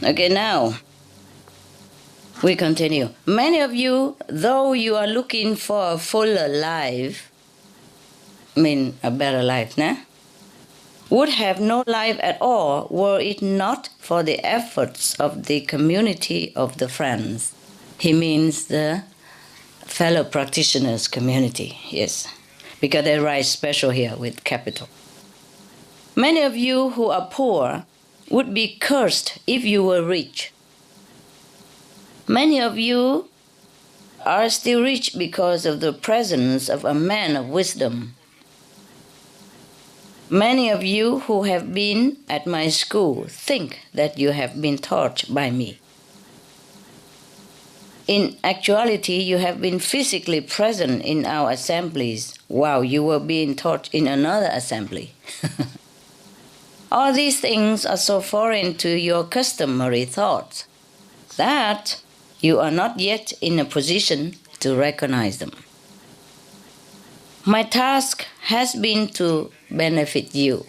Okay, now we continue. Many of you, though you are looking for a fuller life, a better life, nah? Would have no life at all were it not for the efforts of the community of the friends. He means the fellow practitioners community, yes, because they write special here with capital. Many of you who are poor would be cursed if you were rich. Many of you are still rich because of the presence of a man of wisdom. Many of you who have been at my school think that you have been taught by me. In actuality, you have been physically present in our assemblies while you were being taught in another assembly. All these things are so foreign to your customary thoughts that you are not yet in a position to recognize them. My task has been to benefit you.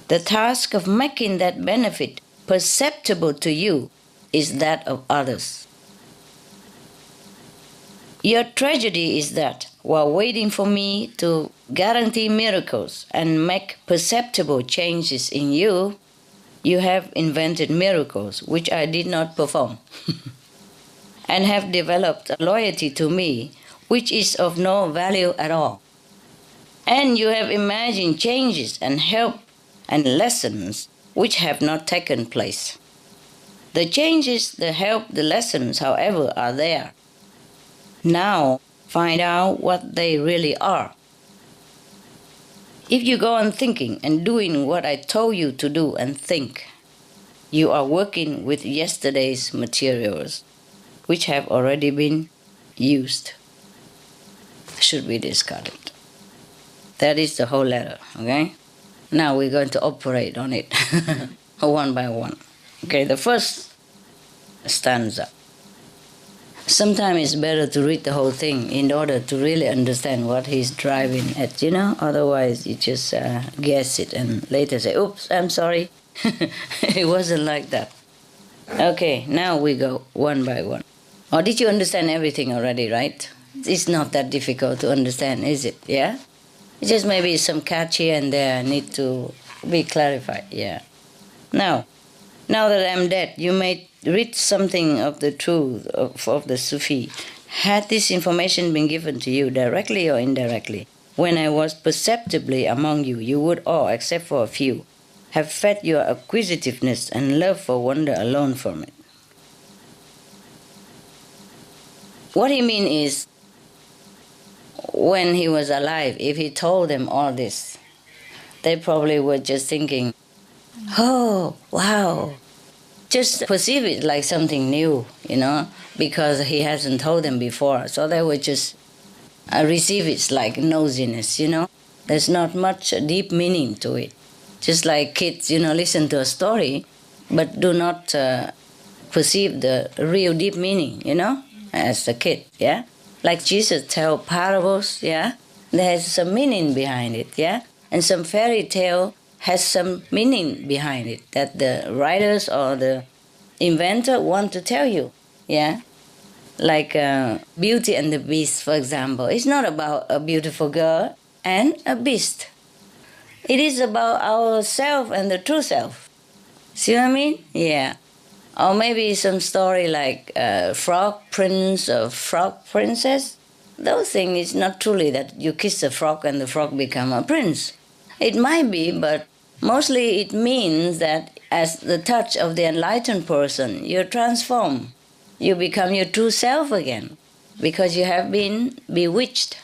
The task of making that benefit perceptible to you is that of others. Your tragedy is that, while waiting for me to guarantee miracles and make perceptible changes in you, you have invented miracles which I did not perform, and have developed a loyalty to me which is of no value at all. And you have imagined changes and help and lessons which have not taken place. The changes, the help, the lessons, however, are there. Now find out what they really are. If you go on thinking and doing what I told you to do and think, you are working with yesterday's materials, which have already been used, should be discarded. That is the whole letter, okay? Now we're going to operate on it one by one. Okay, the first stanza. Sometimes it's better to read the whole thing in order to really understand what he's driving at, Otherwise you just guess it and later say, oops, I'm sorry. It wasn't like that. Okay, now we go one by one. Or did you understand everything already, right? It's not that difficult to understand, is it? Yeah? It's just maybe some catch here and there need to be clarified, yeah. Now that I'm dead, you may read something of the truth of the Sufi. Had this information been given to you directly or indirectly, when I was perceptibly among you, you would all, except for a few, have fed your acquisitiveness and love for wonder alone from it. What he means is, when he was alive, if he told them all this, they probably were just thinking, oh, wow. Just perceive it like something new, because he hasn't told them before. So they would just receive it like nosiness, There's not much deep meaning to it. Just like kids, listen to a story, but do not perceive the real deep meaning, as a kid, yeah? Like Jesus tell parables, yeah? There's some meaning behind it, yeah? And some fairy tale has some meaning behind it that the writers or the inventor want to tell you, yeah? Like Beauty and the Beast, for example. It's not about a beautiful girl and a beast. It is about ourself and the true self. See what I mean? Yeah. Or maybe some story like Frog Prince or Frog Princess. Those things is not truly that you kiss a frog and the frog become a prince. It might be, but mostly it means that as the touch of the enlightened person, you transform. You become your true self again because you have been bewitched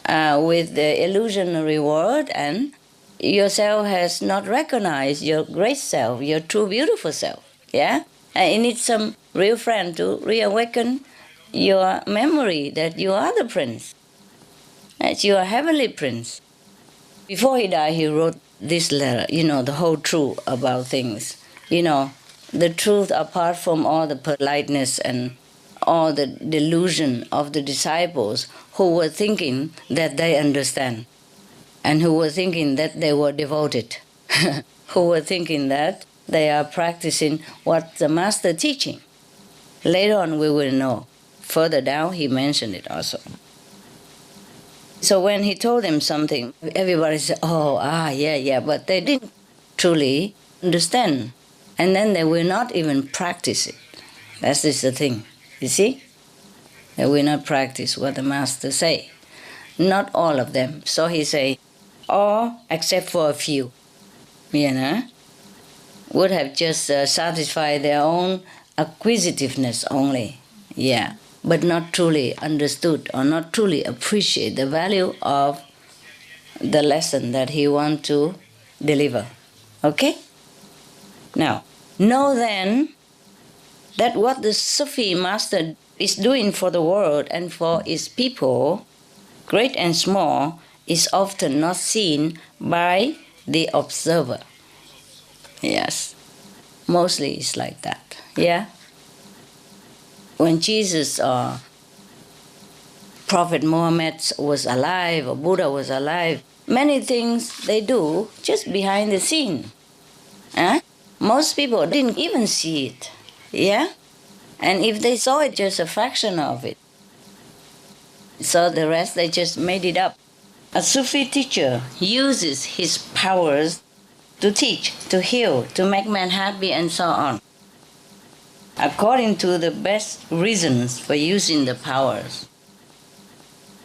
with the illusionary world, and yourself has not recognized your great self, your true beautiful self. Yeah? And you need some real friend to reawaken your memory that you are the prince, that you are heavenly prince. Before he died, he wrote this letter, the whole truth about things. The truth apart from all the politeness and all the delusion of the disciples who were thinking that they understand and who were thinking that they were devoted, who were thinking that they are practicing what the Master teaching. Later on we will know. Further down he mentioned it also. So when he told them something, everybody said, yeah, but they didn't truly understand. And then they will not even practice it. That's just the thing, you see? They will not practice what the Master say. Not all of them. So he say, all except for a few, would have just satisfied their own acquisitiveness only, but not truly understood or not truly appreciate the value of the lesson that he want to deliver. Okay? Now, know then that what the Sufi Master is doing for the world and for its people, great and small, is often not seen by the observer. Yes, mostly it's like that, When Jesus or Prophet Muhammad was alive or Buddha was alive, many things they do just behind the scene. Most people didn't even see it, And if they saw it, just a fraction of it. So the rest, they just made it up. A Sufi teacher uses his powers to teach, to heal, to make man happy, and so on, according to the best reasons for using the powers.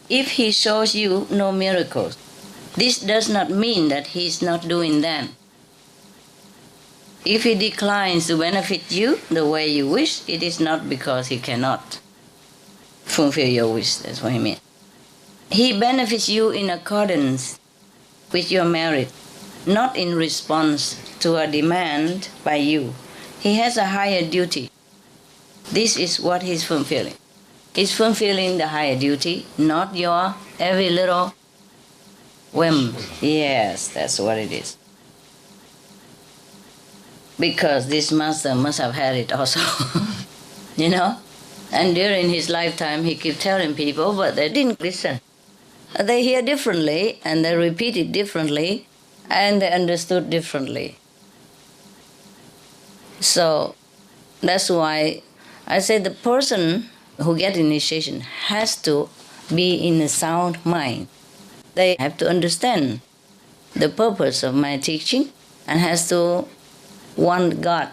If he shows you no miracles, this does not mean that he is not doing them. If he declines to benefit you the way you wish, it is not because he cannot fulfill your wish. That's what he means. He benefits you in accordance with your merit, not in response to a demand by you. He has a higher duty. This is what he's fulfilling. He's fulfilling the higher duty, not your every little whim. Yes, that's what it is. Because this Master must have had it also, And during his lifetime, he kept telling people, but they didn't listen. They hear differently, and they repeat it differently, and they understood differently. So that's why I say the person who gets initiation has to be in a sound mind. They have to understand the purpose of my teaching and has to want God,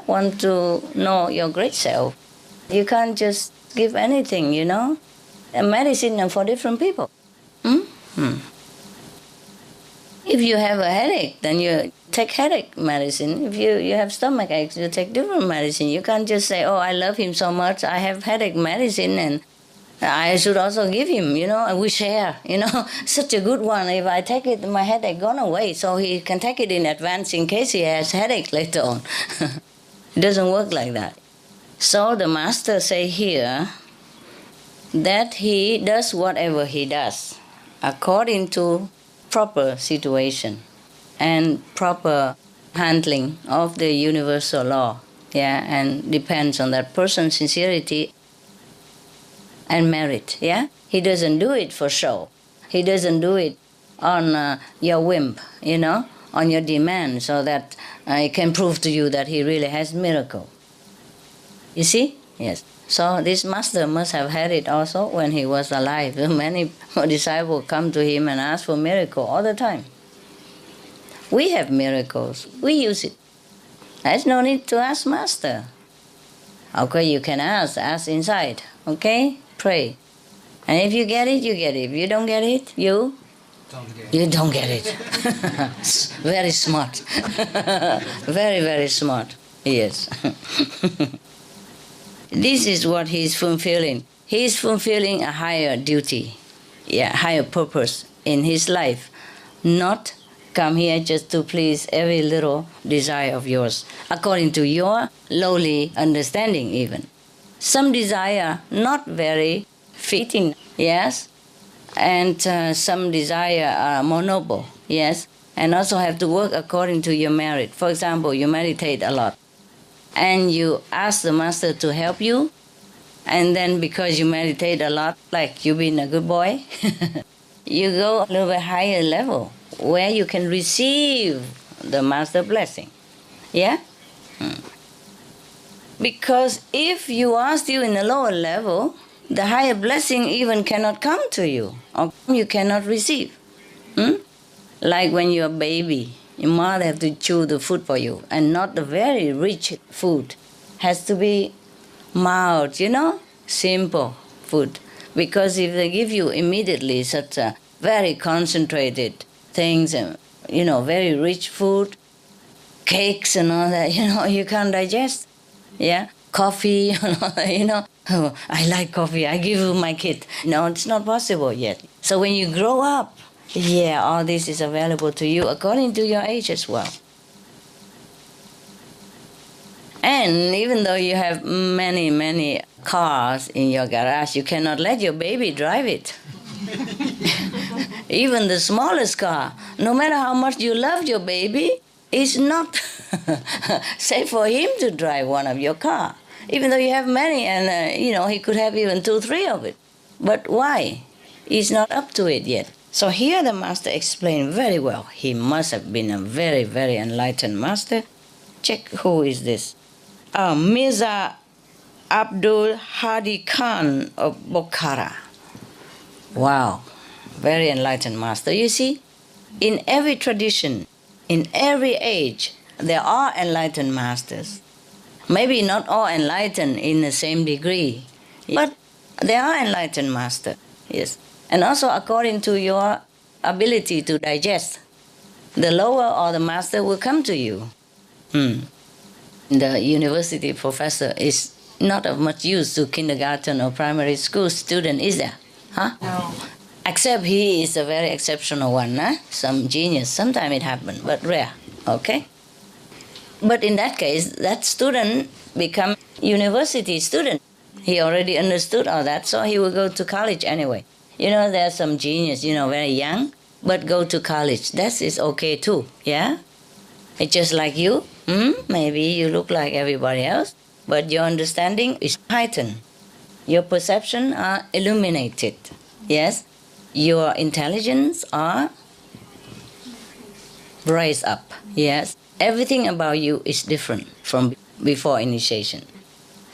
want to know your great self. You can't just give anything, A medicine is for different people. If you have a headache, then you take headache medicine. If you have stomach aches, you take different medicine. You can't just say, I love him so much, I have headache medicine and I should also give him, and we share, such a good one. If I take it, my headache gone away, so he can take it in advance in case he has headache later on. It doesn't work like that. So the Master say here that he does whatever he does according to proper situation and proper handling of the universal law, and depends on that person's sincerity and merit, He doesn't do it for show. He doesn't do it on your whim, on your demand, so that I can prove to you that he really has miracle. You see? Yes. So this Master must have had it also when he was alive. Many disciples come to him and ask for miracle all the time. We have miracles. We use it. There's no need to ask Master. Okay, you can ask inside. Okay? Pray. And if you get it, you get it. If you don't get it, you don't get it. Very smart. Very, very smart. Yes. This is what he is fulfilling. He is fulfilling a higher duty, higher purpose in his life. Not come here just to please every little desire of yours, according to your lowly understanding even. Some desire not very fitting, yes, and some desire are more noble, yes, and also have to work according to your merit. For example, you meditate a lot, and you ask the Master to help you, and then because you meditate a lot, like you've been a good boy, you go a little bit higher level, where you can receive the Master blessing, Because if you are still in a lower level, the higher blessing even cannot come to you, or you cannot receive. Like when you're a baby, your mother has to chew the food for you, and not the very rich food. Has to be mild, simple food. Because if they give you immediately such a very concentrated things, very rich food, cakes and all that, you can't digest. Yeah, coffee, oh, I like coffee, I give you my kid. No, it's not possible yet. So when you grow up, all this is available to you according to your age as well. And even though you have many, many cars in your garage, you cannot let your baby drive it. Even the smallest car, no matter how much you love your baby, it's not safe for him to drive one of your car. Even though you have many, and he could have even 2, 3 of it. But why? He's not up to it yet. So here the master explained very well. He must have been a very, very enlightened master. Check who is this. Mirza Abdul Hadi Khan of Bokhara. Wow, very enlightened master. You see, in every tradition, in every age, there are enlightened masters. Maybe not all enlightened in the same degree, but there are enlightened masters, yes. And also according to your ability to digest, the lower or the master will come to you. The university professor is not of much use to kindergarten or primary school student, is there? Huh? No. Except he is a very exceptional one, some genius. Sometimes it happens, but rare, okay? But in that case, that student become university student. He already understood all that, so he will go to college anyway. There are some genius, very young, but go to college. That is okay too, yeah? It's just like you. Maybe you look like everybody else, but your understanding is heightened. Your perception are illuminated, yes? Your intelligence are raised up, yes? Everything about you is different from before initiation.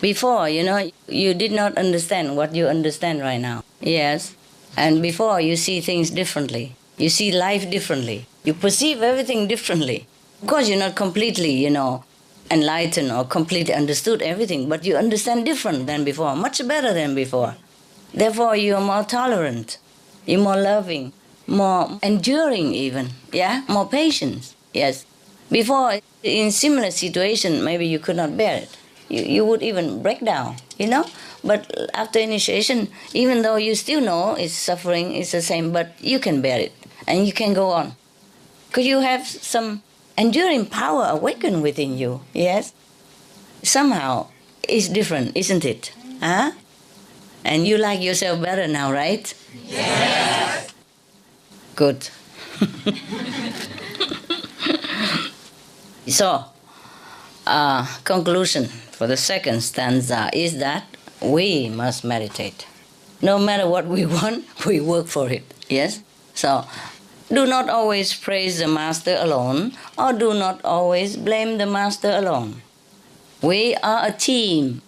Before, you did not understand what you understand right now, yes? And before, you see things differently. You see life differently. You perceive everything differently. Of course, you're not completely, enlightened or completely understood everything, but you understand different than before, much better than before. Therefore, you are more tolerant, you're more loving, more enduring even, more patience, yes. Before, in similar situation, maybe you could not bear it. You would even break down, But after initiation, even though you still know it's suffering, it's the same, but you can bear it and you can go on. Because you have some enduring power awakened within you, yes? Somehow, it's different, isn't it? Huh? And you like yourself better now, right? Yes. Good. So, conclusion for the second stanza is that we must meditate. No matter what we want, we work for it, yes? So, do not always praise the master alone, or do not always blame the master alone. We are a team.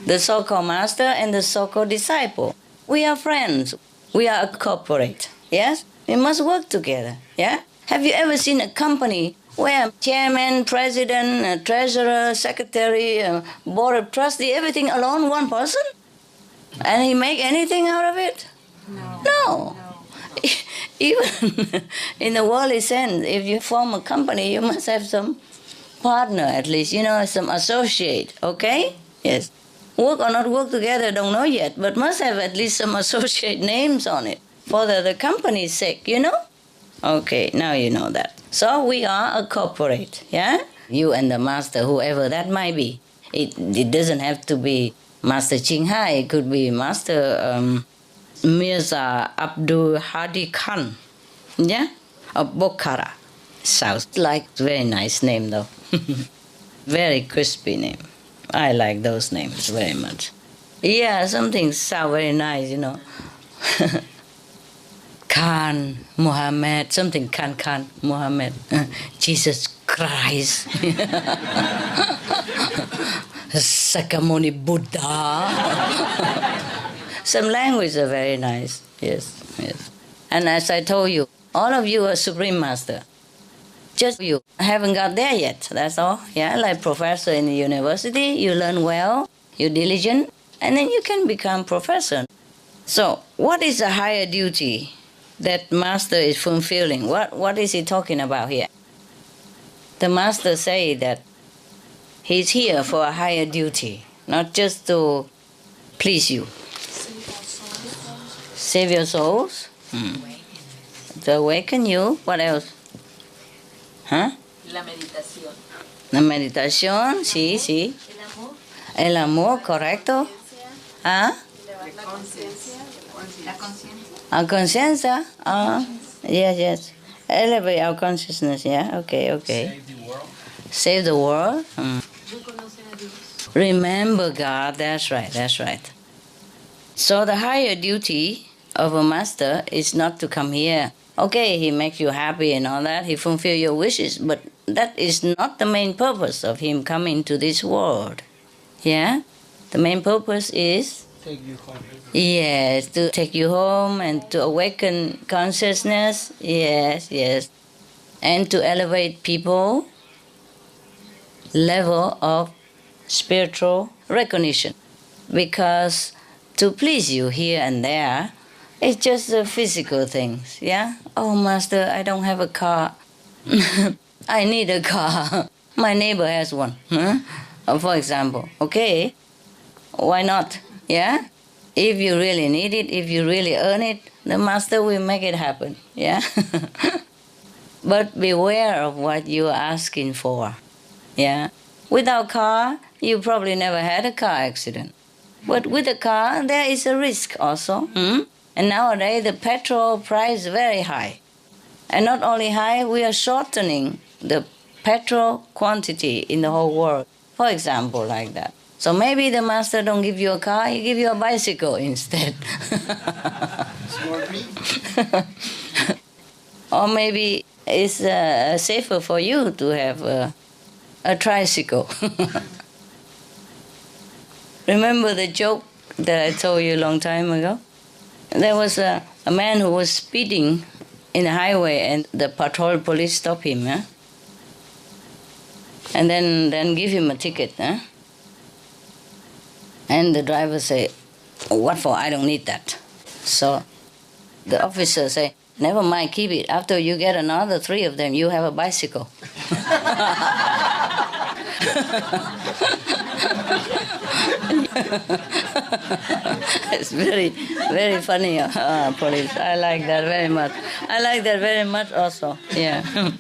The so-called master and the so-called disciple. We are friends. We are a corporate, yes? We must work together, yeah? Have you ever seen a company where chairman, president, treasurer, secretary, board of trustee, everything alone, one person? And he make anything out of it? No. Even in the worldly sense, if you form a company, you must have some partner at least, some associate, okay? Yes. Work or not work together, don't know yet, but must have at least some associate names on it for the company's sake, Okay, now you know that. So we are a corporate, yeah? You and the master, whoever that might be. It doesn't have to be Master Ching Hai, it could be Master Mirza Abdul Hadi Khan, yeah? Of Bokhara. Sounds like a very nice name though. Very crispy name. I like those names very much. Yeah, something sound very nice, Khan, Muhammad, something Khan, Muhammad, Jesus Christ, Sakamuni Buddha. Some language are very nice. Yes, yes. And as I told you, all of you are Supreme Master. Just you haven't got there yet, that's all. Yeah, like professor in the university, you learn well, you're diligent, and then you can become professor. So, what is the higher duty that Master is fulfilling? What is he talking about here? The Master say that he's here for a higher duty, not just to please you. Save your souls? To awaken you. What else? Huh? La meditación. La meditación, sí, sí. El amor, correcto. ¿Ah? La conciencia. Our conciencia. Yes, yes. Elevate our consciousness, yeah. Okay, okay. Save the world. Save the world. Remember God, that's right, that's right. So the higher duty of a master is not to come here. Okay, he makes you happy and all that, he fulfills your wishes, but that is not the main purpose of him coming to this world. Yeah? The main purpose is, Take you home. yes, to take you home and to awaken consciousness, yes, yes, and to elevate people level of spiritual recognition. Because to please you here and there, it's just the physical things, yeah? Oh, Master, I don't have a car. I need a car. My neighbor has one, for example. Okay, why not, yeah? If you really need it, if you really earn it, the Master will make it happen, yeah? But beware of what you are asking for, yeah? Without car, you probably never had a car accident. But with a car, there is a risk also. And nowadays, the petrol price is very high. And not only high, we are shortening the petrol quantity in the whole world. For example, like that. So maybe the Master don't give you a car, he give you a bicycle instead. Or maybe it's safer for you to have a tricycle. Remember the joke that I told you a long time ago? There was a man who was speeding in the highway and the patrol police stopped him. And then give him a ticket. And the driver say, what for? I don't need that. So the officer say, never mind, keep it. After you get another 3 of them, you have a bicycle. It's very, very funny, police. I like that very much. I like that very much also, yeah.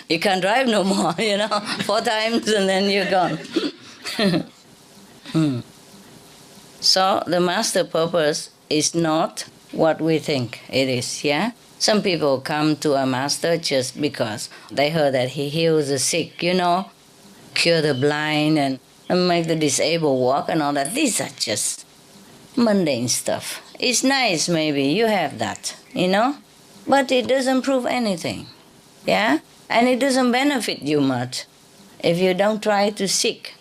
You can't drive no more, 4 times and then you're gone. So the master purpose is not what we think it is, yeah? Some people come to a master just because they heard that he heals the sick, cure the blind and make the disabled walk and all that. These are just mundane stuff. It's nice maybe, you have that, but it doesn't prove anything, yeah? And it doesn't benefit you much if you don't try to seek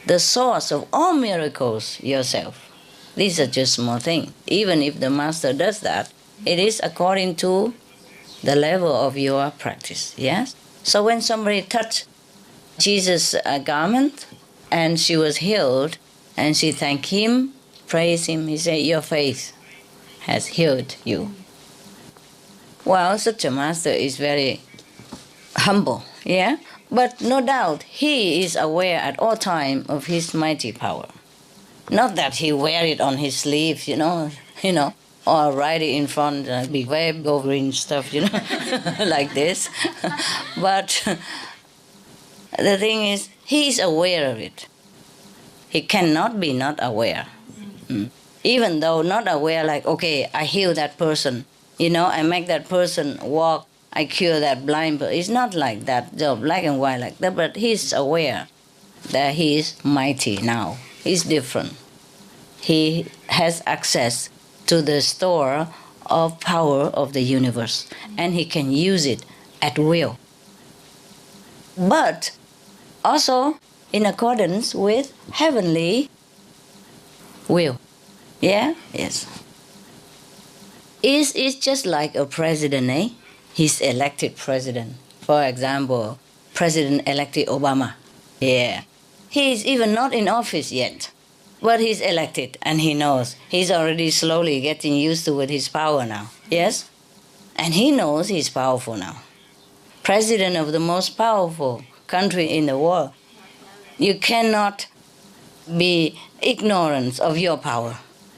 the source of all miracles yourself. These are just small things. Even if the master does that, it is according to the level of your practice, yes? So when somebody touched Jesus' garment and she was healed, and she thanked him, praised him, he said, your faith has healed you. Well, such a master is very humble, yeah? But no doubt, he is aware at all times of his mighty power. Not that he wear it on his sleeve, or write it in front, big web covering stuff, like this. But the thing is, he is aware of it. He cannot be not aware. Even though not aware, like, okay, I heal that person, I make that person walk, I cure that blind person. It's not like that, so black and white like that, but he's aware that he is mighty now. He's different. He has access to the store of power of the universe, and he can use it at will. but also in accordance with heavenly will. Yeah? Yes. It's just like a president, eh? He's elected president. For example, President-elected Obama. Yeah. He's even not in office yet, but he's elected and he knows. He's already slowly getting used to with his power now. Yes? And he knows he's powerful now. President of the most powerful country in the world. You cannot be ignorant of your power.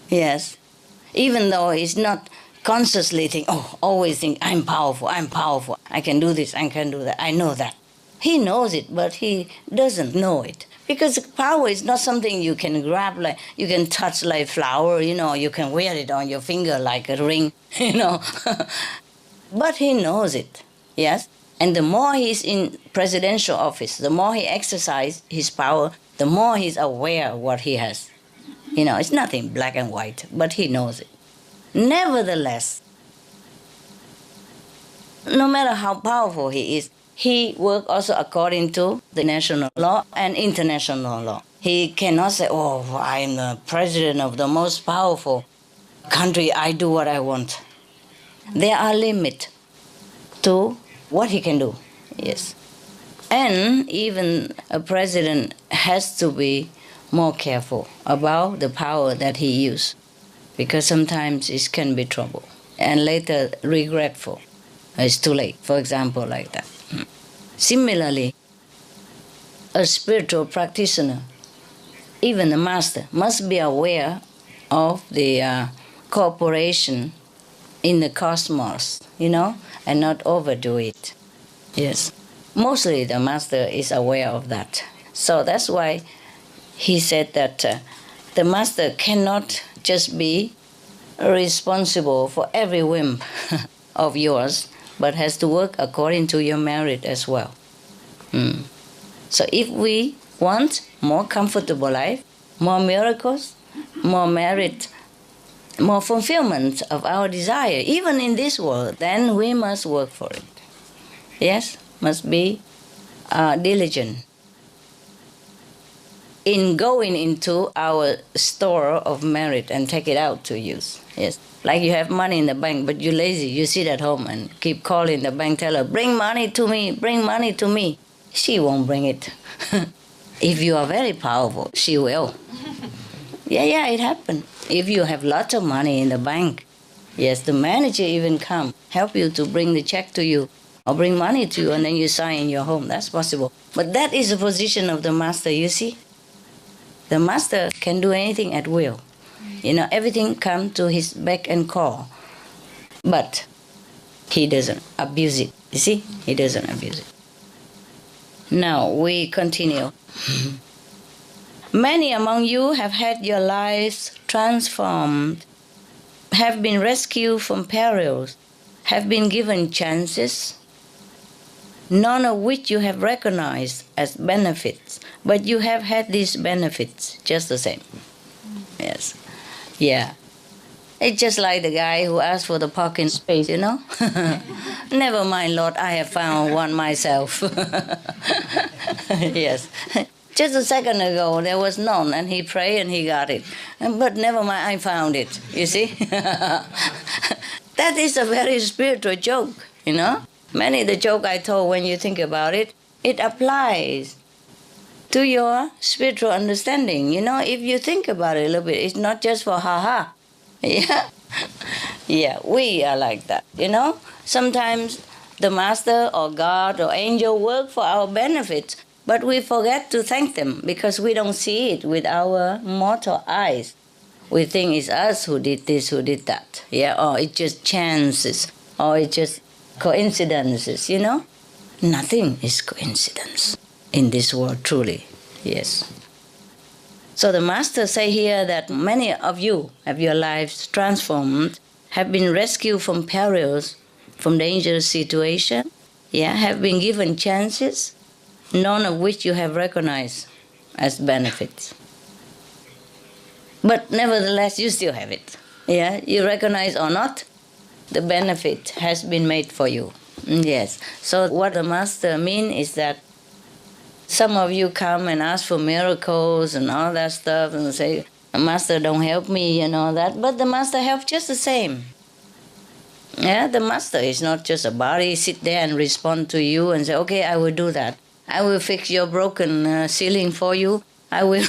Yes? Even though he's not consciously think, always think, I'm powerful, I can do this, I can do that, I know that. He knows it, but he doesn't know it. Because power is not something you can grab, like you can touch like flower, you can wear it on your finger like a ring, But he knows it, yes? And the more he's in presidential office, the more he exercises his power, the more he's aware of what he has. It's nothing black and white, but he knows it. Nevertheless, no matter how powerful he is, he works also according to the national law and international law. He cannot say, I'm the president of the most powerful country, I do what I want. There are limits to what he can do, yes. And even a president has to be more careful about the power that he uses, because sometimes it can be trouble and later regretful. It's too late, for example, like that. Similarly, a spiritual practitioner, even the master, must be aware of the cooperation in the cosmos, and not overdo it. Yes. Mostly the master is aware of that. So that's why he said that the master cannot just be responsible for every whim of yours, but has to work according to your merit as well. So if we want more comfortable life, more miracles, more merit, more fulfillment of our desire, even in this world, then we must work for it. Yes, must be diligent in going into our store of merit and take it out to use. Yes, like you have money in the bank, but you're lazy. You sit at home and keep calling the bank teller, bring money to me, bring money to me. She won't bring it. If you are very powerful, she will. Yeah, it happened. If you have lots of money in the bank, yes, the manager even come, help you to bring the check to you, or bring money to you, and then you sign in your home. That's possible. But that is the position of the master, you see. The master can do anything at will. Everything comes to his beck and call. But he doesn't abuse it. You see? He doesn't abuse it. Now we continue. Many among you have had your lives transformed, have been rescued from perils, have been given chances, none of which you have recognized as benefits, but you have had these benefits just the same. Yes. Yeah. It's just like the guy who asked for the parking space, Never mind, Lord, I have found one myself. Yes. Just a second ago, there was none, and he prayed and he got it. But never mind, I found it, you see? That is a very spiritual joke, Many of the joke I told, when you think about it, it applies to your spiritual understanding. If you think about it a little bit, it's not just for ha-ha. Yeah? Yeah, we are like that, Sometimes the master or God or angel work for our benefit, but we forget to thank them because we don't see it with our mortal eyes. We think it's us who did this, who did that, or it's just chances, or it's just coincidences, Nothing is coincidence in this world, truly, yes. So the master say here that many of you have your lives transformed, have been rescued from perils, from dangerous situations, have been given chances, none of which you have recognized as benefits. But nevertheless, you still have it. You recognize or not, the benefit has been made for you. Yes. So what the master means is that Some of you come and ask for miracles and all that stuff and say, Master, don't help me and all that. But the Master helps just the same. Yeah, the Master is not just a body, sit there and respond to you and say, okay, I will do that. I will fix your broken ceiling for you. I will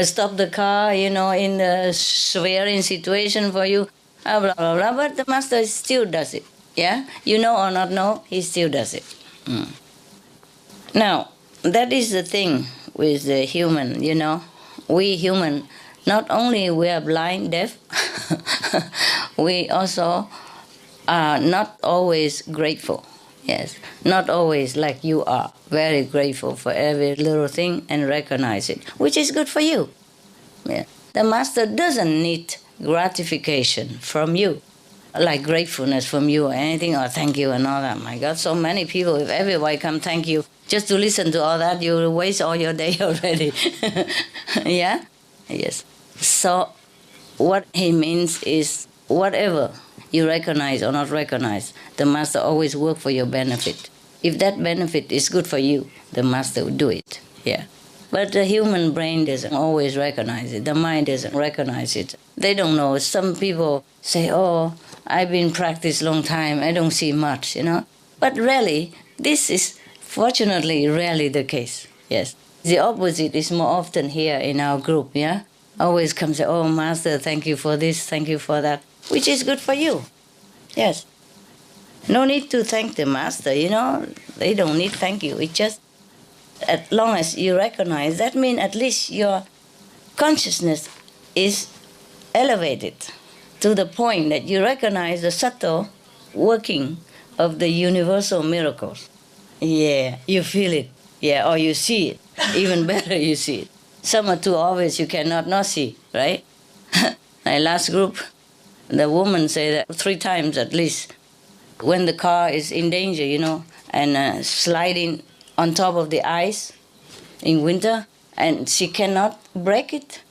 stop the car, in the swearing situation for you. Blah, blah, blah. But the Master still does it. Yeah? You know or not know, he still does it. Now, that is the thing with the human, We human, not only we are blind, deaf, we also are not always grateful. Yes, not always like you are, very grateful for every little thing and recognize it, which is good for you. Yeah. The Master doesn't need gratification from you, like gratefulness from you or anything, or thank you and all that. My God, so many people, if everybody come thank you, just to listen to all that, you will waste all your day already. Yeah? Yes. So what he means is whatever you recognize or not recognize, the Master always work for your benefit. If that benefit is good for you, the Master will do it. Yeah. But the human brain doesn't always recognize it. The mind doesn't recognize it. They don't know. Some people say, oh, I've been practiced long time, I don't see much, But really, this is fortunately rarely the case. Yes. The opposite is more often here in our group, yeah? Always come say, oh, Master, thank you for this, thank you for that, which is good for you. Yes. No need to thank the Master, They don't need thank you. It's just, as long as you recognize, that means at least your consciousness is elevated to the point that you recognize the subtle working of the universal miracles. Yeah, you feel it. Yeah, or you see it. Even better, you see it. Some are too obvious, you cannot not see, right? My last group, the woman said that 3 times at least, when the car is in danger, and sliding on top of the ice in winter, and she cannot brake it.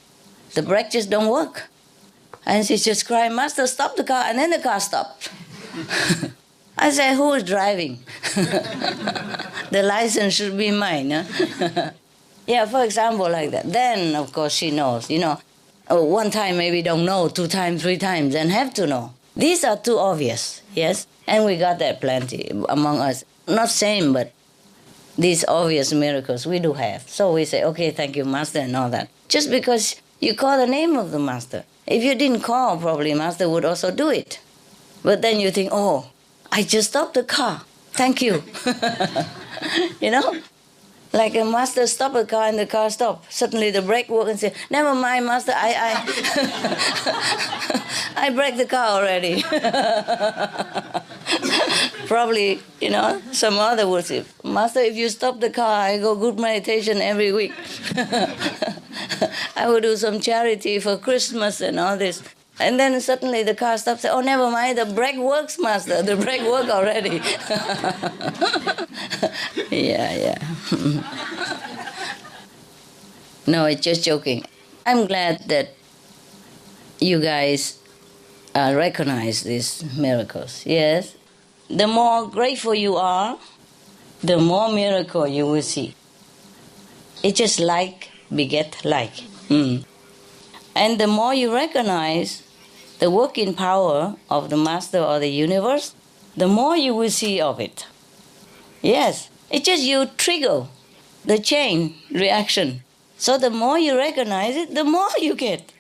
The brake just don't work. And she just cried, Master, stop the car, and then the car stopped. I said, who is driving? The license should be mine. Huh? Yeah, for example, like that. Then, of course, she knows, one time maybe don't know, 2 times, 3 times, and have to know. These are too obvious, yes? And we got that plenty among us. Not same, but these obvious miracles we do have. So we say, okay, thank you, Master, and all that. Just because you call the name of the Master. If you didn't call, probably Master would also do it. But then you think, oh, I just stopped the car. Thank you. Like a Master stopped a car and the car stopped. Suddenly the brake worked and said, never mind, Master, I I braked the car already. Probably, some other would say, Master, if you stop the car, I go good meditation every week. I will do some charity for Christmas and all this. And then suddenly the car stops. Say, oh, never mind, the brake works, Master. The brake worked already. Yeah. No, it's just joking. I'm glad that you guys recognize these miracles. Yes. The more grateful you are, the more miracle you will see. It's just like beget like. And the more you recognize the working power of the Master or the universe, the more you will see of it. Yes, it's just you trigger the chain reaction. So the more you recognize it, the more you get.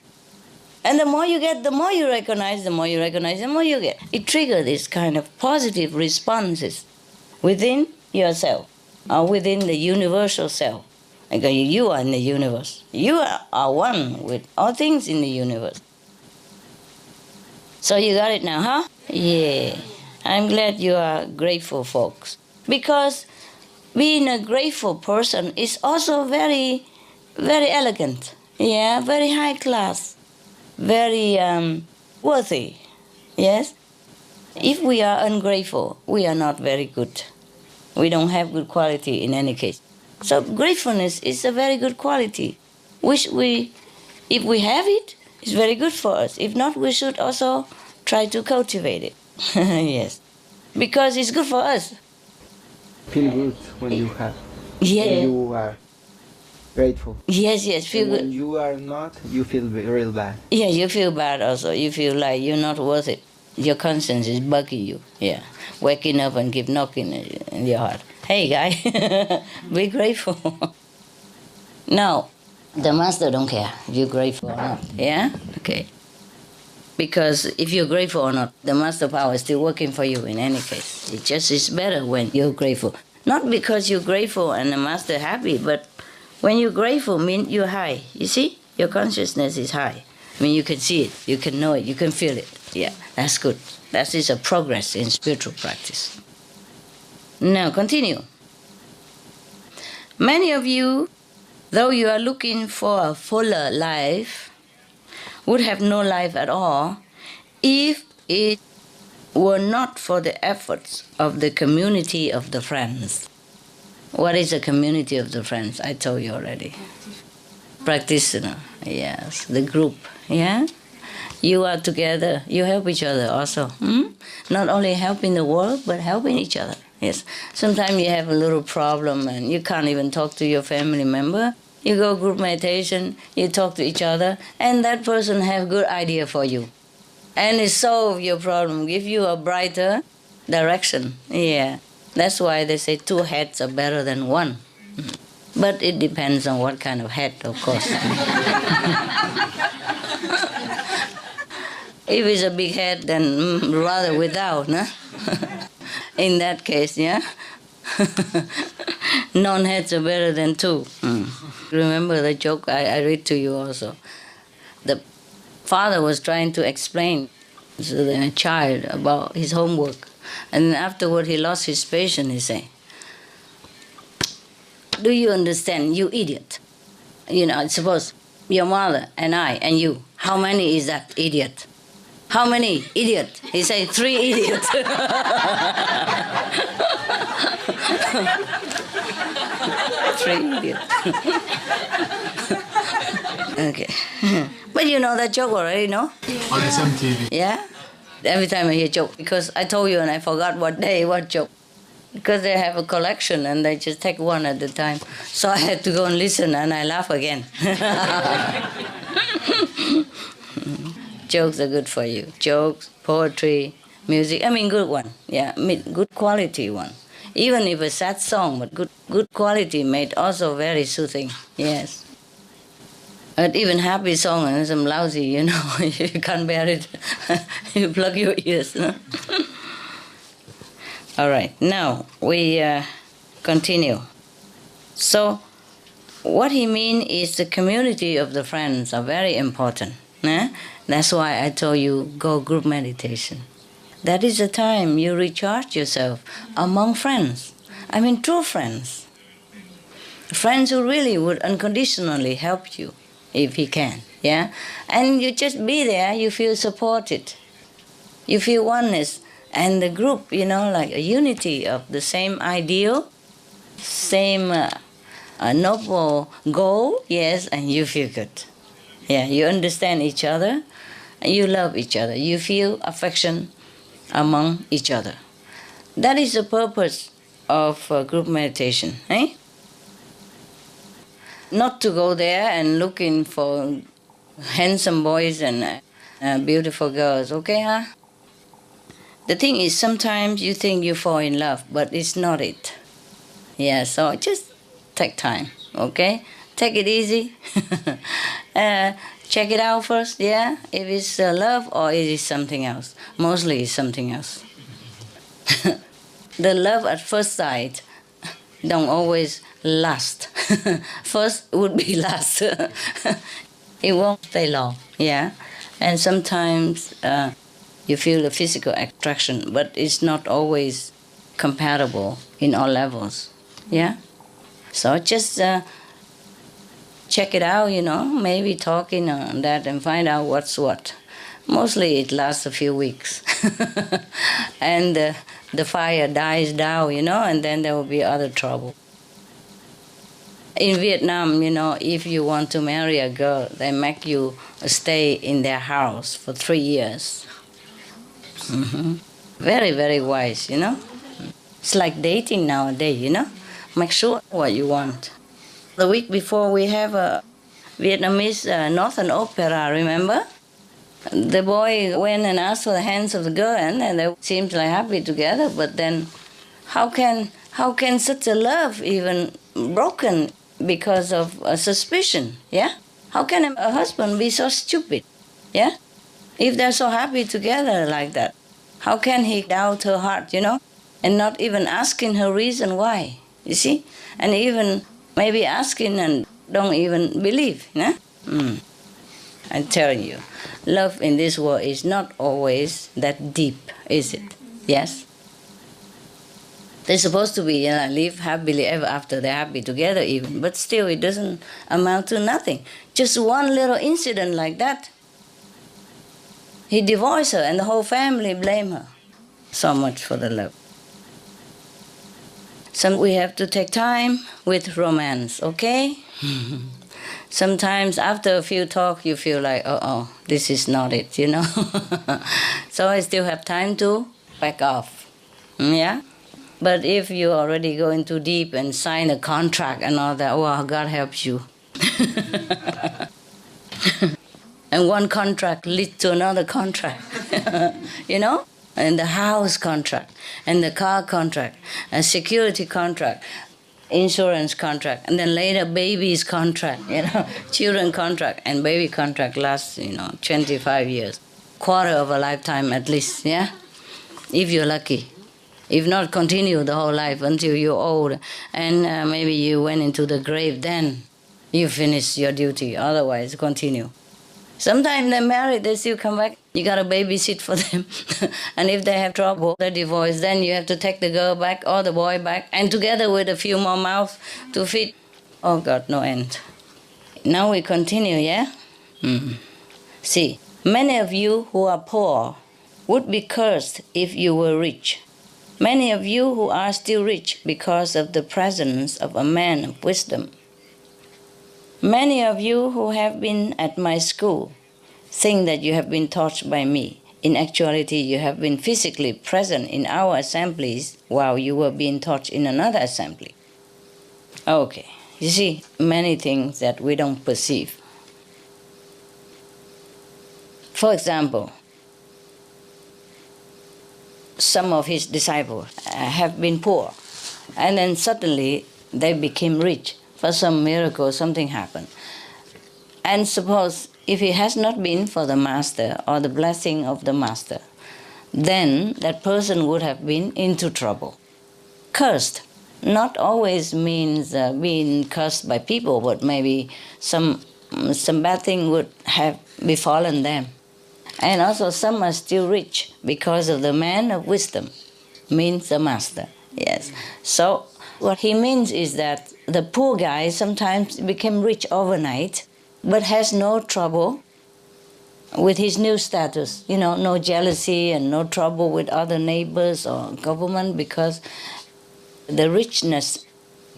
And the more you get, the more you recognize, the more you recognize, the more you get. It triggers this kind of positive responses within yourself or within the universal self. Because you are in the universe. You are one with all things in the universe. So you got it now, huh? Yeah. I'm glad you are grateful, folks. Because being a grateful person is also very, very elegant. Yeah, very high class. Very worthy. Yes? If we are ungrateful, we are not very good. We don't have good quality in any case. So gratefulness is a very good quality, which if we have it, it's very good for us. If not, we should also try to cultivate it. Yes, because it's good for us. Feel good when you have. Yeah. When you are grateful. Yes, feel And good. when you are not, you feel real bad. Yeah, you feel bad also. You feel like you're not worth it. Your conscience is bugging you. Yeah, waking up and keep knocking in your heart. Hey, guy, be grateful. Now, the master don't care if you're grateful or not. Yeah? Okay. Because if you're grateful or not, the master power is still working for you in any case. It just is better when you're grateful. Not because you're grateful and the master happy, but when you're grateful, mean you're high. You see? Your consciousness is high. I mean, you can see it, you can know it, you can feel it. Yeah, that's good. That is a progress in spiritual practice. Now, continue. Many of you, though you are looking for a fuller life, would have no life at all if it were not for the efforts of the community of the friends. What is the community of the friends? I told you already. Practitioner, yes, the group, yeah? You are together, you help each other also. Not only helping the world, but helping each other, yes. Sometimes you have a little problem and you can't even talk to your family member. You go group meditation, you talk to each other, and that person have good idea for you. And it solve your problem, give you a brighter direction, yeah. That's why they say 2 heads are better than 1. But it depends on what kind of head, of course. If it's a big head, then rather without, no? In that case, yeah? Non-heads are better than 2. Remember the joke I read to you also? The father was trying to explain to the child about his homework. And afterward he lost his patience, he said, do you understand, you idiot? You know, suppose your mother and I and you, how many is that idiot? How many idiot? He said 3 idiots. 3 idiots. Okay. But you know that joke already, no? On SMTV. Yeah? Every time I hear joke, because I told you and I forgot what day, what joke. Because they have a collection and they just take one at a time. So I had to go and listen and I laugh again. Jokes are good for you. Jokes, poetry, music, I mean good one. Yeah, good quality one. Even if a sad song, but good quality made also very soothing. Yes. But even happy song and some lousy, you know, you can't bear it. You plug your ears. No? All right, now we continue. So what he means is the community of the friends are very important. That's why I told you go group meditation. That is the time you recharge yourself among friends. I mean true friends. Friends who really would unconditionally help you if he can. Yeah? And you just be there, you feel supported. You feel oneness. And the group, you know, like a unity of the same ideal, same noble goal, yes, and you feel good. Yeah, you understand each other, and you love each other. You feel affection among each other. That is the purpose of group meditation, eh? Not to go there and looking for handsome boys and beautiful girls, okay, huh? The thing is, sometimes you think you fall in love, but it's not it. Yeah, so just take time, okay? Take it easy. Check it out first, yeah? If it's love or it is something else. Mostly it's something else. The love at first sight don't always last. First would be last. It won't stay long, yeah? And sometimes you feel the physical attraction, but it's not always compatible in all levels, yeah? So just check it out, you know, maybe talking on that and find out what's what. Mostly it lasts a few weeks. And the fire dies down, you know, and then there will be other trouble. In Vietnam, you know, if you want to marry a girl, they make you stay in their house for 3 years. Very, very wise, you know. It's like dating nowadays, you know. Make sure what you want. The week before we have a Vietnamese Northern Opera, remember? The boy went and asked for the hands of the girl, and they seemed like happy together. But then, how can such a love even broken because of a suspicion? Yeah, how can a husband be so stupid? Yeah, if they're so happy together like that, how can he doubt her heart? And not even asking her reason why. You see, and even maybe asking and don't even believe. Yeah. I'm telling you, love in this world is not always that deep, is it? Yes? They're supposed to be live happily ever after, they're happy together even, but still it doesn't amount to nothing. Just one little incident like that, he divorced her and the whole family blame her. So much for the love. So we have to take time with romance, okay? Sometimes after a few talk, you feel like, oh, this is not it, So I still have time to back off, yeah? But if you already go into deep and sign a contract and all that, well, God helps you. And one contract leads to another contract, And the house contract, and the car contract, a security contract, insurance contract, and then later baby's contract, children contract, and baby contract lasts, 25 years, quarter of a lifetime at least, yeah? If you're lucky. If not, continue the whole life until you're old, and maybe you went into the grave, then you finish your duty, otherwise continue. Sometimes they're married, they still come back. You got to babysit for them. And if they have trouble, they're divorced, then you have to take the girl back or the boy back, and together with a few more mouths to feed. Oh God, no end. Now we continue, yeah? See, many of you who are poor would be cursed if you were rich. Many of you who are still rich because of the presence of a man of wisdom. Many of you who have been at my school think that you have been taught by me. In actuality, you have been physically present in our assemblies while you were being taught in another assembly. Okay, you see, many things that we don't perceive. For example, some of his disciples have been poor, and then suddenly they became rich. For some miracle, something happened. And suppose if it has not been for the master or the blessing of the master, then that person would have been into trouble. Cursed not always means being cursed by people, but maybe some bad thing would have befallen them. And also some are still rich because of the man of wisdom, means the master. Yes. So what he means is that the poor guy sometimes became rich overnight, but has no trouble with his new status. No jealousy and no trouble with other neighbors or government, because the richness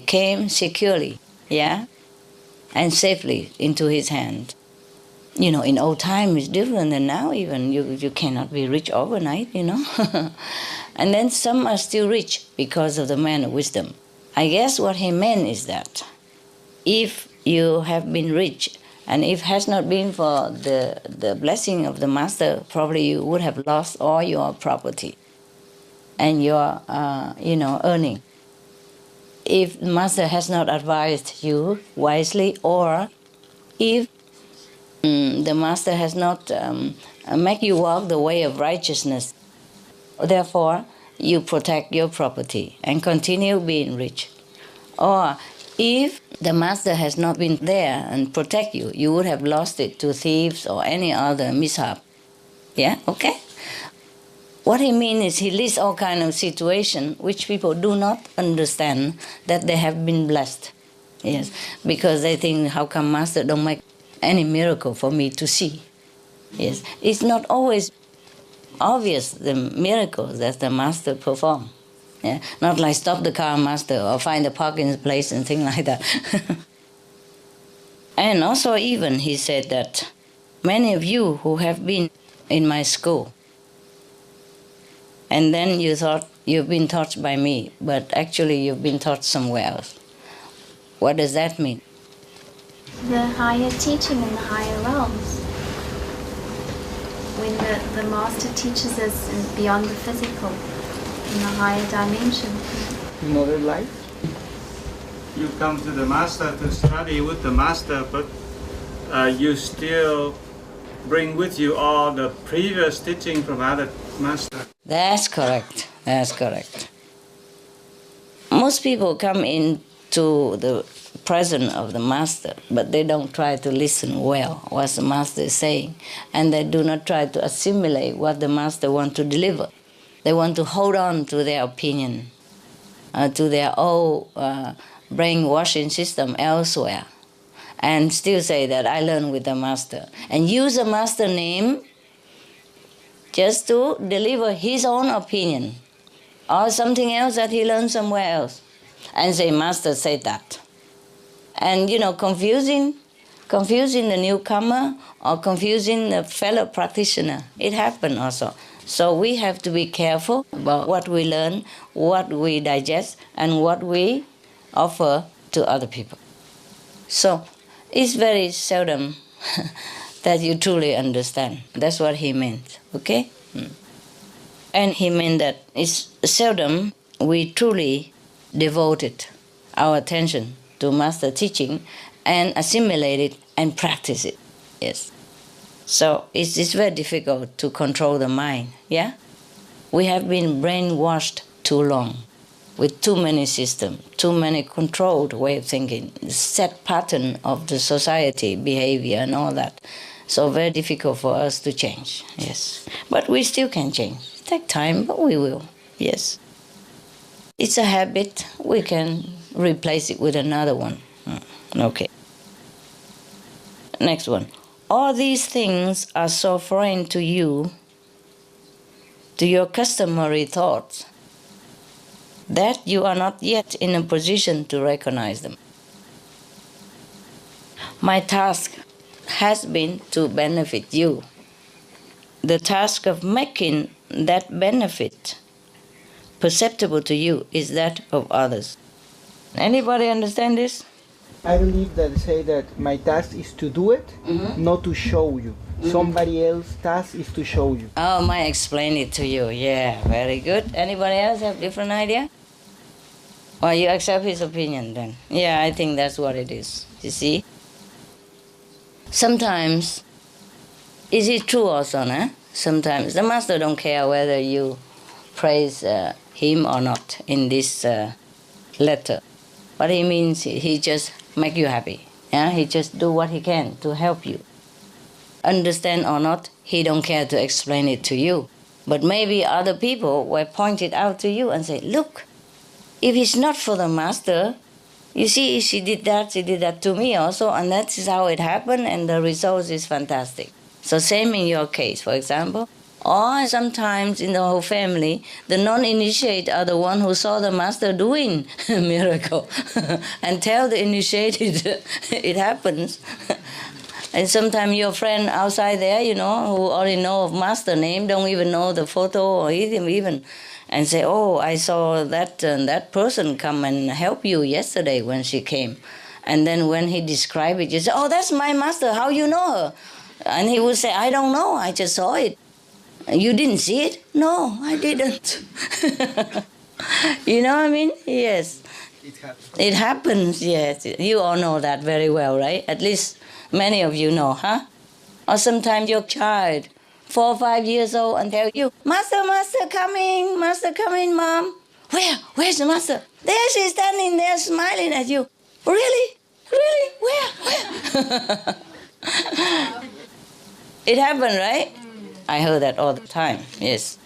came securely, yeah, and safely into his hand. In old time it's different than now even. You cannot be rich overnight, And then some are still rich because of the man of wisdom. I guess what he meant is that if you have been rich, and if it has not been for the blessing of the master, probably you would have lost all your property and your, earning. If the master has not advised you wisely, or if the master has not make you walk the way of righteousness, therefore you protect your property and continue being rich. Or if the master has not been there and protect you, you would have lost it to thieves or any other mishap. Yeah, okay? What he means is he lists all kinds of situations which people do not understand that they have been blessed. Yes, because they think, how come master don't make any miracle for me to see? Yes, it's not always obvious, the miracles that the master perform. Yeah? Not like stop the car, master, or find a parking place and things like that. And also even he said that many of you who have been in my school And then you thought you've been taught by me, but actually you've been taught somewhere else. What does that mean? The higher teaching in the higher realms. When the master teaches us beyond the physical, in the higher dimension. Another life? You come to the master to study with the master, but you still bring with you all the previous teaching from other master. That's correct. That's correct. Most people come into the presence of the master, but they don't try to listen well what the master is saying, and they do not try to assimilate what the master wants to deliver. They want to hold on to their opinion, to their old brainwashing system elsewhere, and still say that I learned with the master, and use the master name just to deliver his own opinion or something else that he learned somewhere else, and say, master said that. And confusing the newcomer or confusing the fellow practitioner. It happened also. So we have to be careful about what we learn, what we digest, and what we offer to other people. So it's very seldom that you truly understand. That's what he meant, okay? And he meant that it's seldom we truly devoted our attention to master teaching and assimilate it and practice it. Yes. So it's very difficult to control the mind, yeah? We have been brainwashed too long with too many systems, too many controlled way of thinking, set pattern of the society, behavior and all that. So very difficult for us to change, yes. But we still can change. It takes time, but we will, yes. It's a habit, we can replace it with another one. Okay. Next one. All these things are so foreign to you, to your customary thoughts, that you are not yet in a position to recognize them. My task has been to benefit you. The task of making that benefit perceptible to you is that of others. Anybody understand this? I believe that say that my task is to do it, not to show you. Somebody else's task is to show you. Oh, I explain it to you. Yeah, very good. Anybody else have different idea? Or you accept his opinion then? Yeah, I think that's what it is. You see? Sometimes, is it true also, no? Sometimes the master don't care whether you praise him or not in this letter. What he means, he just make you happy. Yeah? He just do what he can to help you. Understand or not, he don't care to explain it to you. But maybe other people will point it out to you and say, look, if it's not for the master, you see, she did that to me also, and that is how it happened, and the result is fantastic. So same in your case, for example. Or sometimes in the whole family, the non-initiated are the one who saw the master doing a miracle and tell the initiated it happens. And sometimes your friend outside there, who already know of master name, don't even know the photo or even, and say, oh, I saw that person come and help you yesterday when she came. And then when he described it, you say, oh, that's my master, how you know her? And he would say, I don't know, I just saw it. You didn't see it? No, I didn't. You know what I mean? Yes. It happens. It happens, yes. You all know that very well, right? At least many of you know, huh? Or sometimes your child, 4 or 5 years old, and tell you, Master coming, Mom. Where's the master? There she's standing there smiling at you. Really? Where? It happened, right? I heard that all the time, yes.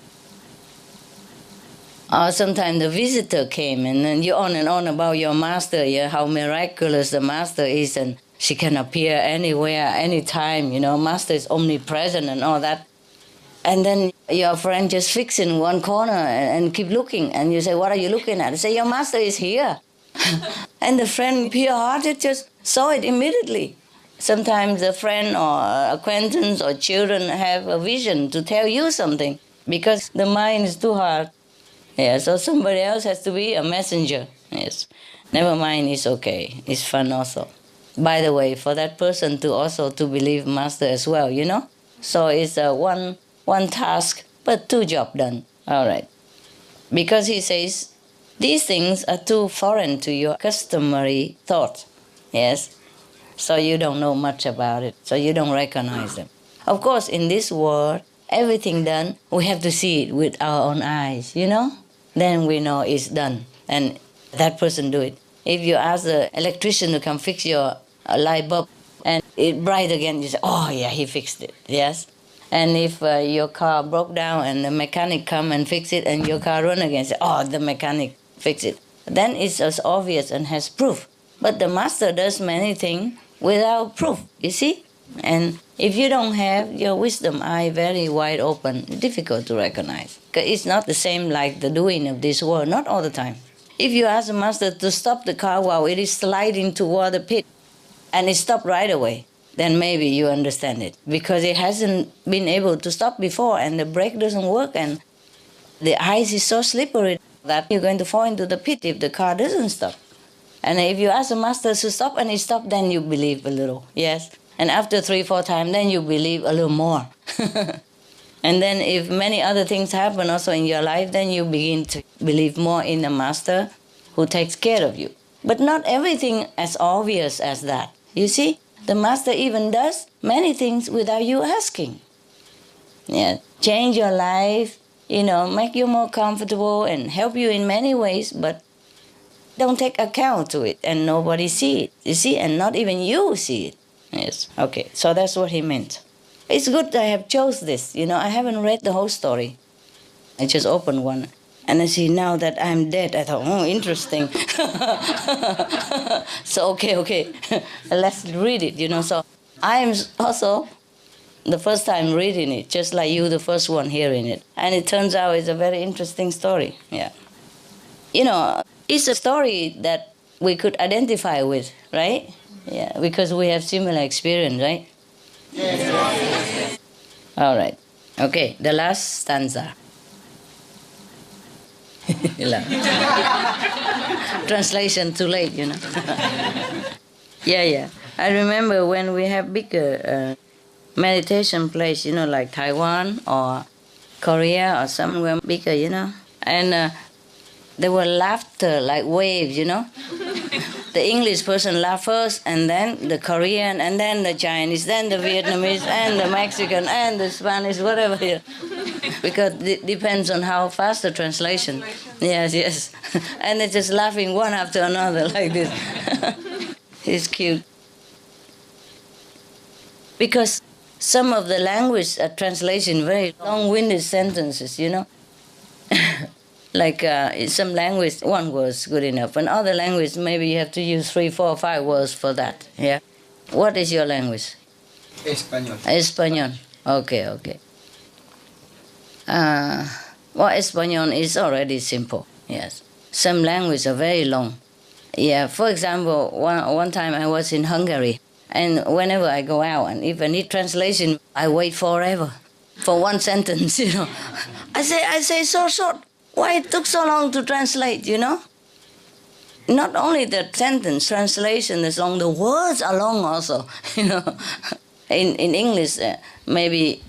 Or sometimes the visitor came and then you on and on about your master, how miraculous the master is, and she can appear anywhere, anytime, master is omnipresent and all that. And then your friend just fix in one corner and keep looking, and you say, what are you looking at? They say, your master is here. And the friend, pure-hearted, just saw it immediately. Sometimes a friend or acquaintance or children have a vision to tell you something because the mind is too hard. Yeah, so somebody else has to be a messenger. Yes. Never mind, it's okay. It's fun also. By the way, for that person to also to believe Master as well, you know? So it's one task, but 2 jobs done. All right. Because he says, these things are too foreign to your customary thought. Yes? So you don't know much about it. So you don't recognize them. Of course, in this world, everything done, we have to see it with our own eyes, you know? Then we know it's done. And that person do it. If you ask the electrician to come fix your light bulb and it bright again, you say, oh yeah, he fixed it. Yes? And if your car broke down and the mechanic come and fix it and your car run again, say, oh, the mechanic fixed it. Then it's as obvious and has proof. But the Master does many things without proof, you see? And if you don't have your wisdom eye very wide open, it's difficult to recognize. Because it's not the same like the doing of this world, not all the time. If you ask the Master to stop the car while it is sliding toward the pit, and it stopped right away, then maybe you understand it. Because it hasn't been able to stop before, and the brake doesn't work, and the ice is so slippery that you're going to fall into the pit if the car doesn't stop. And if you ask the Master to stop and it stopped, then you believe a little, yes? And after 3-4 times, then you believe a little more. And then if many other things happen also in your life, then you begin to believe more in the Master who takes care of you. But not everything as obvious as that. You see, the Master even does many things without you asking. Yeah, change your life, you know, make you more comfortable and help you in many ways, but don't take account to it and nobody see it. You see, and not even you see it. Yes, okay, so that's what he meant. It's good I have chose this, you know, I haven't read the whole story. I just opened one. And I see now that I'm dead, I thought, oh, interesting. So, okay, let's read it, you know. So I'm also the first time reading it, just like you, the first one hearing it. And it turns out it's a very interesting story, yeah. You know, it's a story that we could identify with, right? Yeah, because we have similar experience, right? Yes. All right. Okay, the last stanza. Translation too late, you know. Yeah. I remember when we have bigger meditation place, you know, like Taiwan or Korea or somewhere bigger, you know. And there were laughter like waves, you know. The English person laugh first, and then the Korean, and then the Chinese, then the Vietnamese, and the Mexican, and the Spanish, whatever. Yeah. Because it depends on how fast the translation. Yes. And they're just laughing one after another like this. It's cute. Because some of the language translation, very long-winded sentences, you know. Like in some language, 1 word is good enough. In other language, maybe you have to use 3, 4, 5 words for that. Yeah. What is your language? Español. Español. Okay. Well, Español is already simple. Yes. Some languages are very long. Yeah. For example, one time I was in Hungary, and whenever I go out, and if I need translation, I wait forever for one sentence. You know, I say so short. Why it took so long to translate, you know? Not only the sentence translation is long, the words are long also, you know. In English, maybe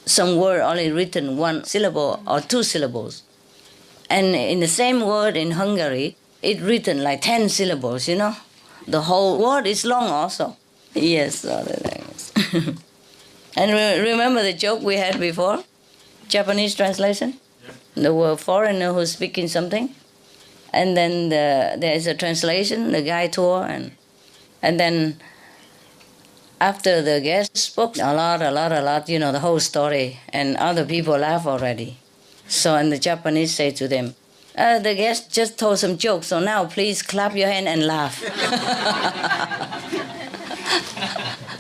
some word only written 1 syllable or 2 syllables. And in the same word in Hungary, it written like 10 syllables, you know. The whole word is long also. Yes, all the language. And remember the joke we had before? Japanese translation? There were foreigner who's speaking something, and then there is a translation, the guy tour, and then after the guest spoke a lot, you know, the whole story, and other people laugh already. So, and the Japanese say to them, the guest just told some jokes, so now please clap your hand and laugh.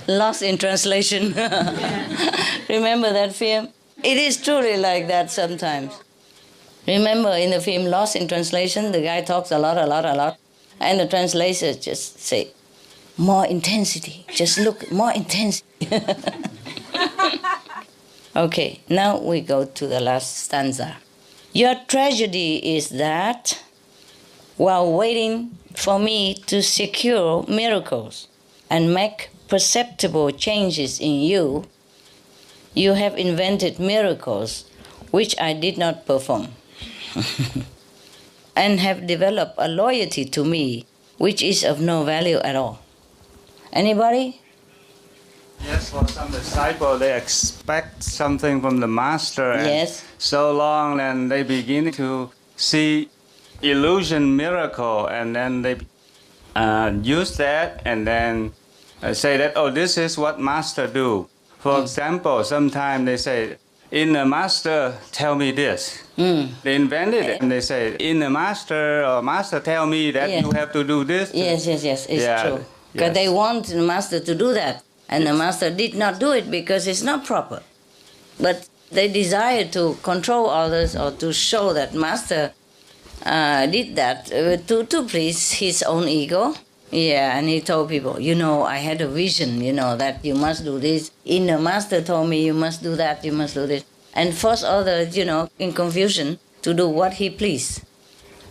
Lost in translation. Remember that film? It is truly like that sometimes. Remember in the film Lost in Translation, the guy talks a lot, and the translators just say, more intensity, just look, more intensity. Okay, now we go to the last stanza. Your tragedy is that while waiting for me to secure miracles and make perceptible changes in you, you have invented miracles which I did not perform, and have developed a loyalty to me which is of no value at all. Anybody? Yes, for some disciple, they expect something from the master, and Yes. so long, and they begin to see illusion miracle, and then they use that, and then say that, oh, this is what master do. For example, sometimes they say, inner master, tell me this. They invented it, and they say, inner master or master, tell me that Yeah. you have to do this. Yes, it's Yeah, true. Because yes. they want the master to do that, and the master did not do it because it's not proper. But they desire to control others or to show that master did that to please his own ego. Yeah, and he told people, I had a vision, that you must do this. Inner master told me you must do that, you must do this. And force others, in confusion to do what he pleased,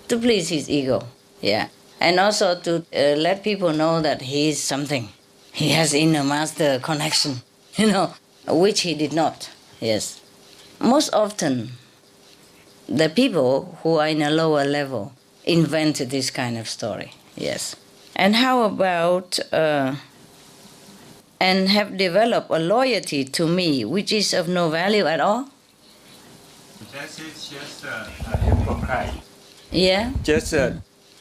to please his ego. Yeah. And also to let people know that he is something. He has inner master connection, which he did not. Yes. Most often, the people who are in a lower level invented this kind of story. Yes. And how about, and have developed a loyalty to me, which is of no value at all? That is just a hypocrite. Yeah? Just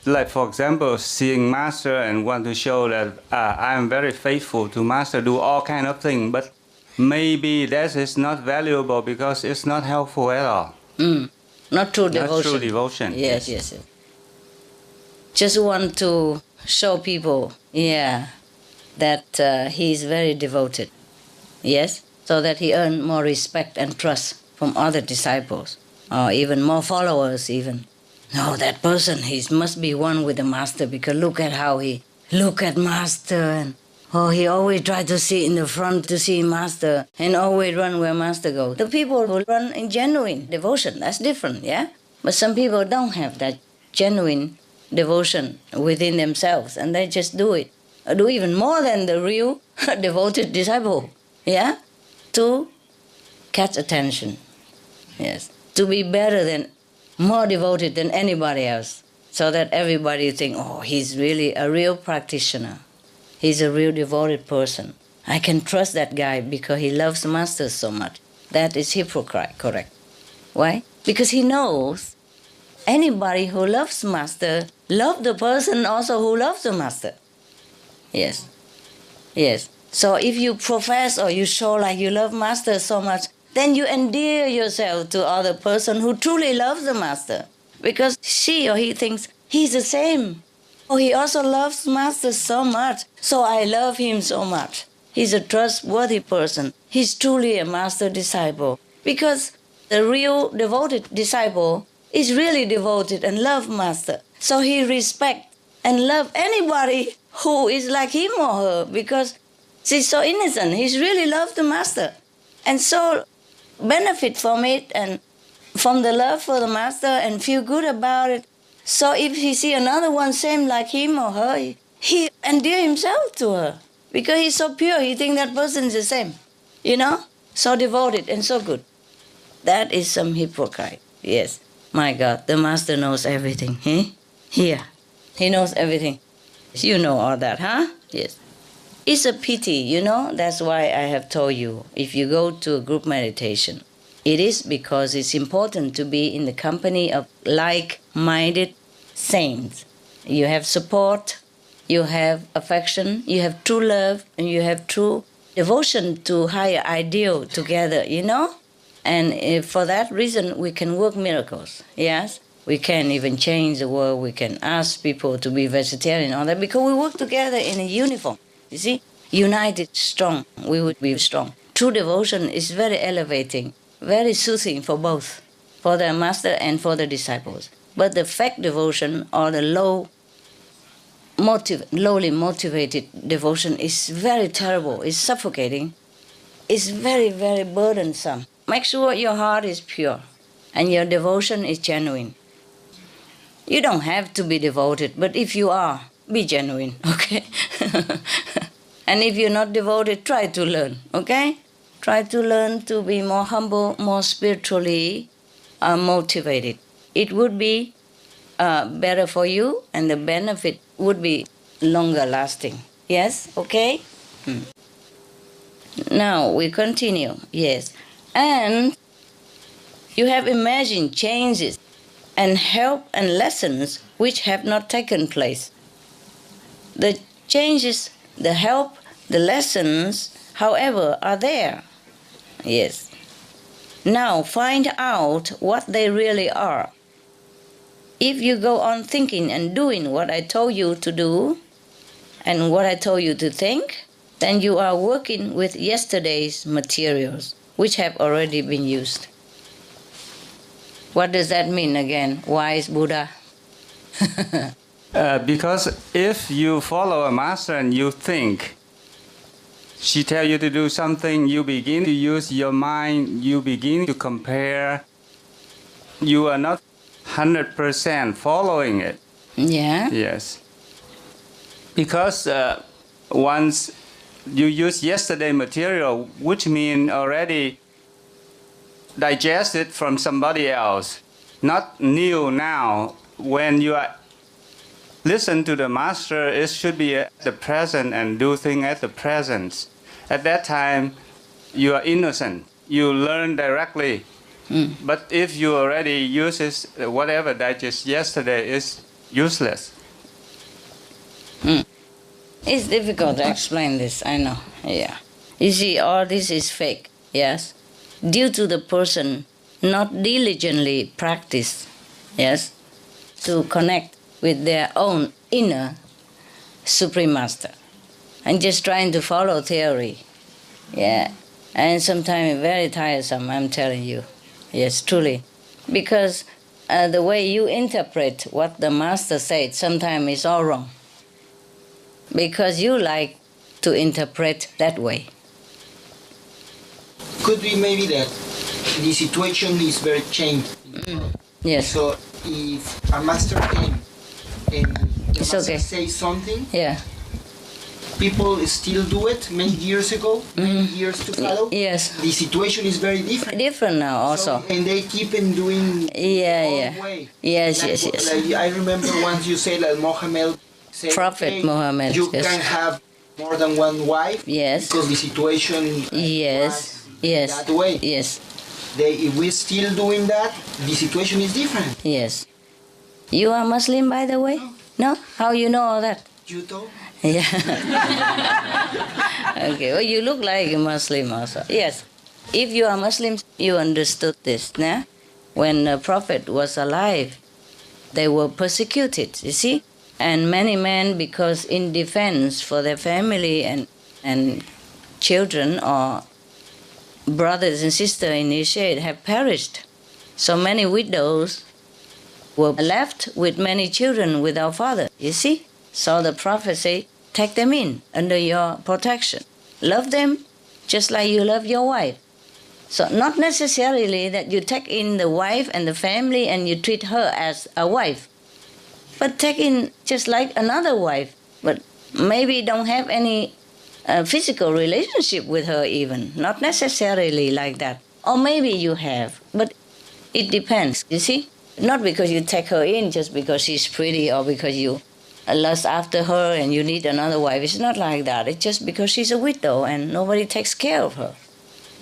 like, for example, seeing master and want to show that I am very faithful to master, do all kind of things, but maybe that is not valuable because it's not helpful at all. Not true devotion. Not true devotion. Yes. Just want to show people, that he is very devoted. Yes? So that he earn more respect and trust from other disciples, or even more followers even. No, that person, he must be one with the master, because look at how he look at master, and he always try to sit in the front to see master, and always run where master goes. The people who run in genuine devotion, that's different, yeah? But some people don't have that genuine devotion within themselves, and they just do it. Do even more than the real devoted disciple, yeah? To catch attention, yes. To be better than, more devoted than anybody else, so that everybody think, oh, he's really a real practitioner. He's a real devoted person. I can trust that guy because he loves master so much. That is hypocrite, correct. Why? Because he knows anybody who loves master love the person also who loves the master. Yes. So if you profess or you show like you love master so much, then you endear yourself to other person who truly loves the master, because she or he thinks he's the same. Oh, he also loves master so much, so I love him so much. He's a trustworthy person. He's truly a master disciple, because the real devoted disciple is really devoted and love master. So he respect and love anybody who is like him or her, because she's so innocent. He's really love the master, and so benefit from it and from the love for the master and feel good about it. So if he see another one same like him or her, he endear himself to her, because he's so pure. He think that person is the same, so devoted and so good. That is some hypocrite. Yes, my God, the master knows everything. Here, he knows everything. You know all that, huh? Yes. It's a pity, that's why I have told you, if you go to a group meditation, it is because it's important to be in the company of like-minded saints. You have support, you have affection, you have true love, and you have true devotion to higher ideal together, And for that reason, we can work miracles, yes? We can even change the world, we can ask people to be vegetarian, all that, because we work together in a uniform. You see, united, strong, we would be strong. True devotion is very elevating, very soothing for both, for the master and for the disciples. But the fake devotion or the lowly motivated devotion is very terrible, it's suffocating. is very, very burdensome. Make sure your heart is pure and your devotion is genuine. You don't have to be devoted, but if you are, be genuine, okay? And if you're not devoted, try to learn, okay? Try to learn to be more humble, more spiritually motivated. It would be better for you, and the benefit would be longer lasting. Yes, okay? Now we continue. Yes. And you have imagined changes and help and lessons which have not taken place. The changes, the help, the lessons, however, are there. Yes. Now find out what they really are. If you go on thinking and doing what I told you to do and what I told you to think, then you are working with yesterday's materials, which have already been used. What does that mean again, wise Buddha? Because if you follow a master and you think, she tells you to do something, you begin to use your mind, you begin to compare, you are not 100% following it. Yeah. Yes. Because once you use yesterday material, which means already digested from somebody else, not new now. When you are listen to the master, it should be at the present and do things at the present. At that time, you are innocent. You learn directly. But if you already use it, whatever digest yesterday is useless. It's difficult to explain this, I know. Yeah. You see, all this is fake, yes? Due to the person not diligently practice, yes, to connect with their own inner Supreme Master and just trying to follow theory. Yeah. And sometimes very tiresome, I'm telling you. Yes, truly. Because the way you interpret what the Master said sometimes is all wrong. Because you like to interpret that way. Could be maybe that the situation is very changed. Yes. So if a master came and the It's master okay. says something, Yeah. people still do it many years ago, many years to follow. Yes. The situation is very different. Different now also. So, and they keep on doing Yeah, the yeah. wrong way. Yes, Like, yes, yes. Like I remember once you said that Mohammed said, Prophet okay, Muhammad, you yes. can have more than one wife Yes. because the situation Yes. was Yes. that way. Yes. If we're still doing that, the situation is different. Yes. You are Muslim, by the way? No? How you know all that? You told? Yeah. Okay. Well, you look like a Muslim also. Yes. If you are Muslim, you understood this. Nah? When the Prophet was alive, they were persecuted, you see? And many men, because in defense for their family and children or brothers and sisters initiated, have perished. So many widows were left with many children without father, you see? So the Prophet said, take them in under your protection. Love them just like you love your wife. So not necessarily that you take in the wife and the family and you treat her as a wife, but take in just like another wife, but maybe don't have any physical relationship with her even, not necessarily like that. Or maybe you have, but it depends, you see? Not because you take her in just because she's pretty or because you lust after her and you need another wife. It's not like that. It's just because she's a widow and nobody takes care of her.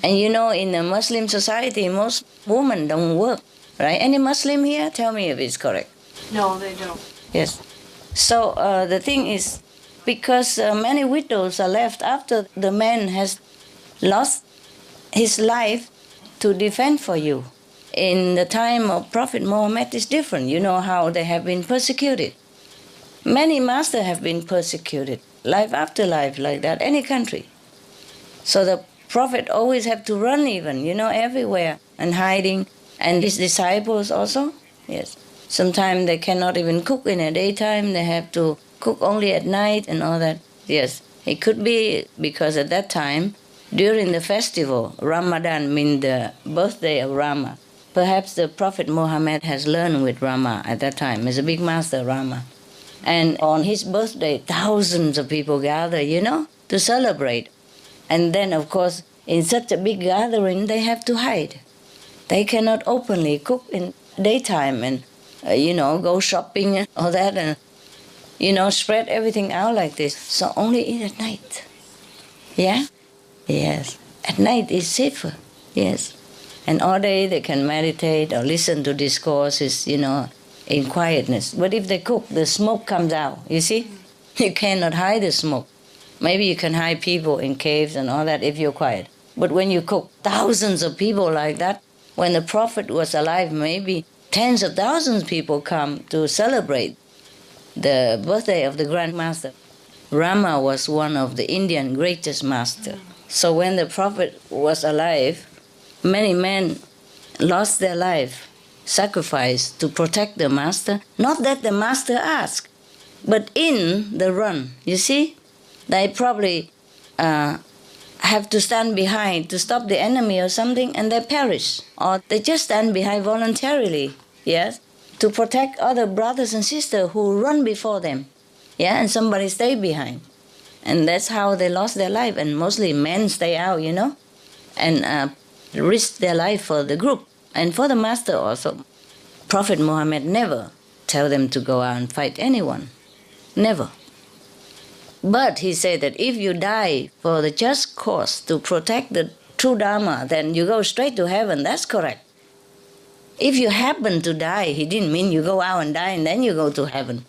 And you know, in the Muslim society, most women don't work, right? Any Muslim here? Tell me if it's correct. No, they don't. Yes. So the thing is, because many widows are left after the man has lost his life to defend for you. In the time of Prophet Muhammad, it's different. You know how they have been persecuted. Many masters have been persecuted, life after life, like that, any country. So the Prophet always have to run even, you know, everywhere and hiding. And his disciples also, yes. Sometimes they cannot even cook in the daytime. They have to cook only at night and all that. Yes, it could be because at that time during the festival, Ramadan means the birthday of Rama. Perhaps the Prophet Muhammad has learned with Rama at that time. He's a big master, Rama. And on his birthday, thousands of people gather, to celebrate. And then, of course, in such a big gathering, they have to hide. They cannot openly cook in daytime and, go shopping and all that and, spread everything out like this. So only eat at night. Yeah? Yes. At night is safer. Yes. And all day they can meditate or listen to discourses, in quietness. But if they cook, the smoke comes out, you see? You cannot hide the smoke. Maybe you can hide people in caves and all that if you're quiet. But when you cook thousands of people like that, when the Prophet was alive, maybe tens of thousands of people come to celebrate the birthday of the Grand Master. Rama was one of the Indian greatest masters. So when the Prophet was alive, many men lost their life, sacrificed to protect the master. Not that the master asked, but in the run, you see? They probably have to stand behind to stop the enemy or something, and they perish. Or they just stand behind voluntarily, yes, to protect other brothers and sisters who run before them. Yeah, and somebody stay behind. And that's how they lost their life. And mostly men stay out, and risk their life for the group and for the master also. Prophet Muhammad never tell them to go out and fight anyone. Never. But he said that if you die for the just cause to protect the true Dharma, then you go straight to heaven. That's correct. If you happen to die, he didn't mean you go out and die and then you go to heaven.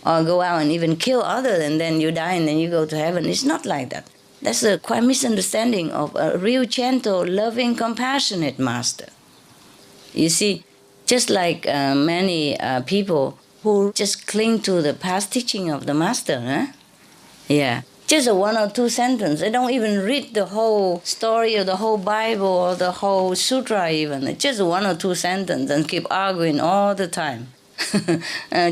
Or go out and even kill others and then you die and then you go to heaven. It's not like that. That's a quite misunderstanding of a real gentle, loving, compassionate master. You see, just like many people who just cling to the past teaching of the master, huh? Yeah. Just a one or two sentences. They don't even read the whole story or the whole Bible or the whole sutra even. It's just one or two sentences and keep arguing all the time.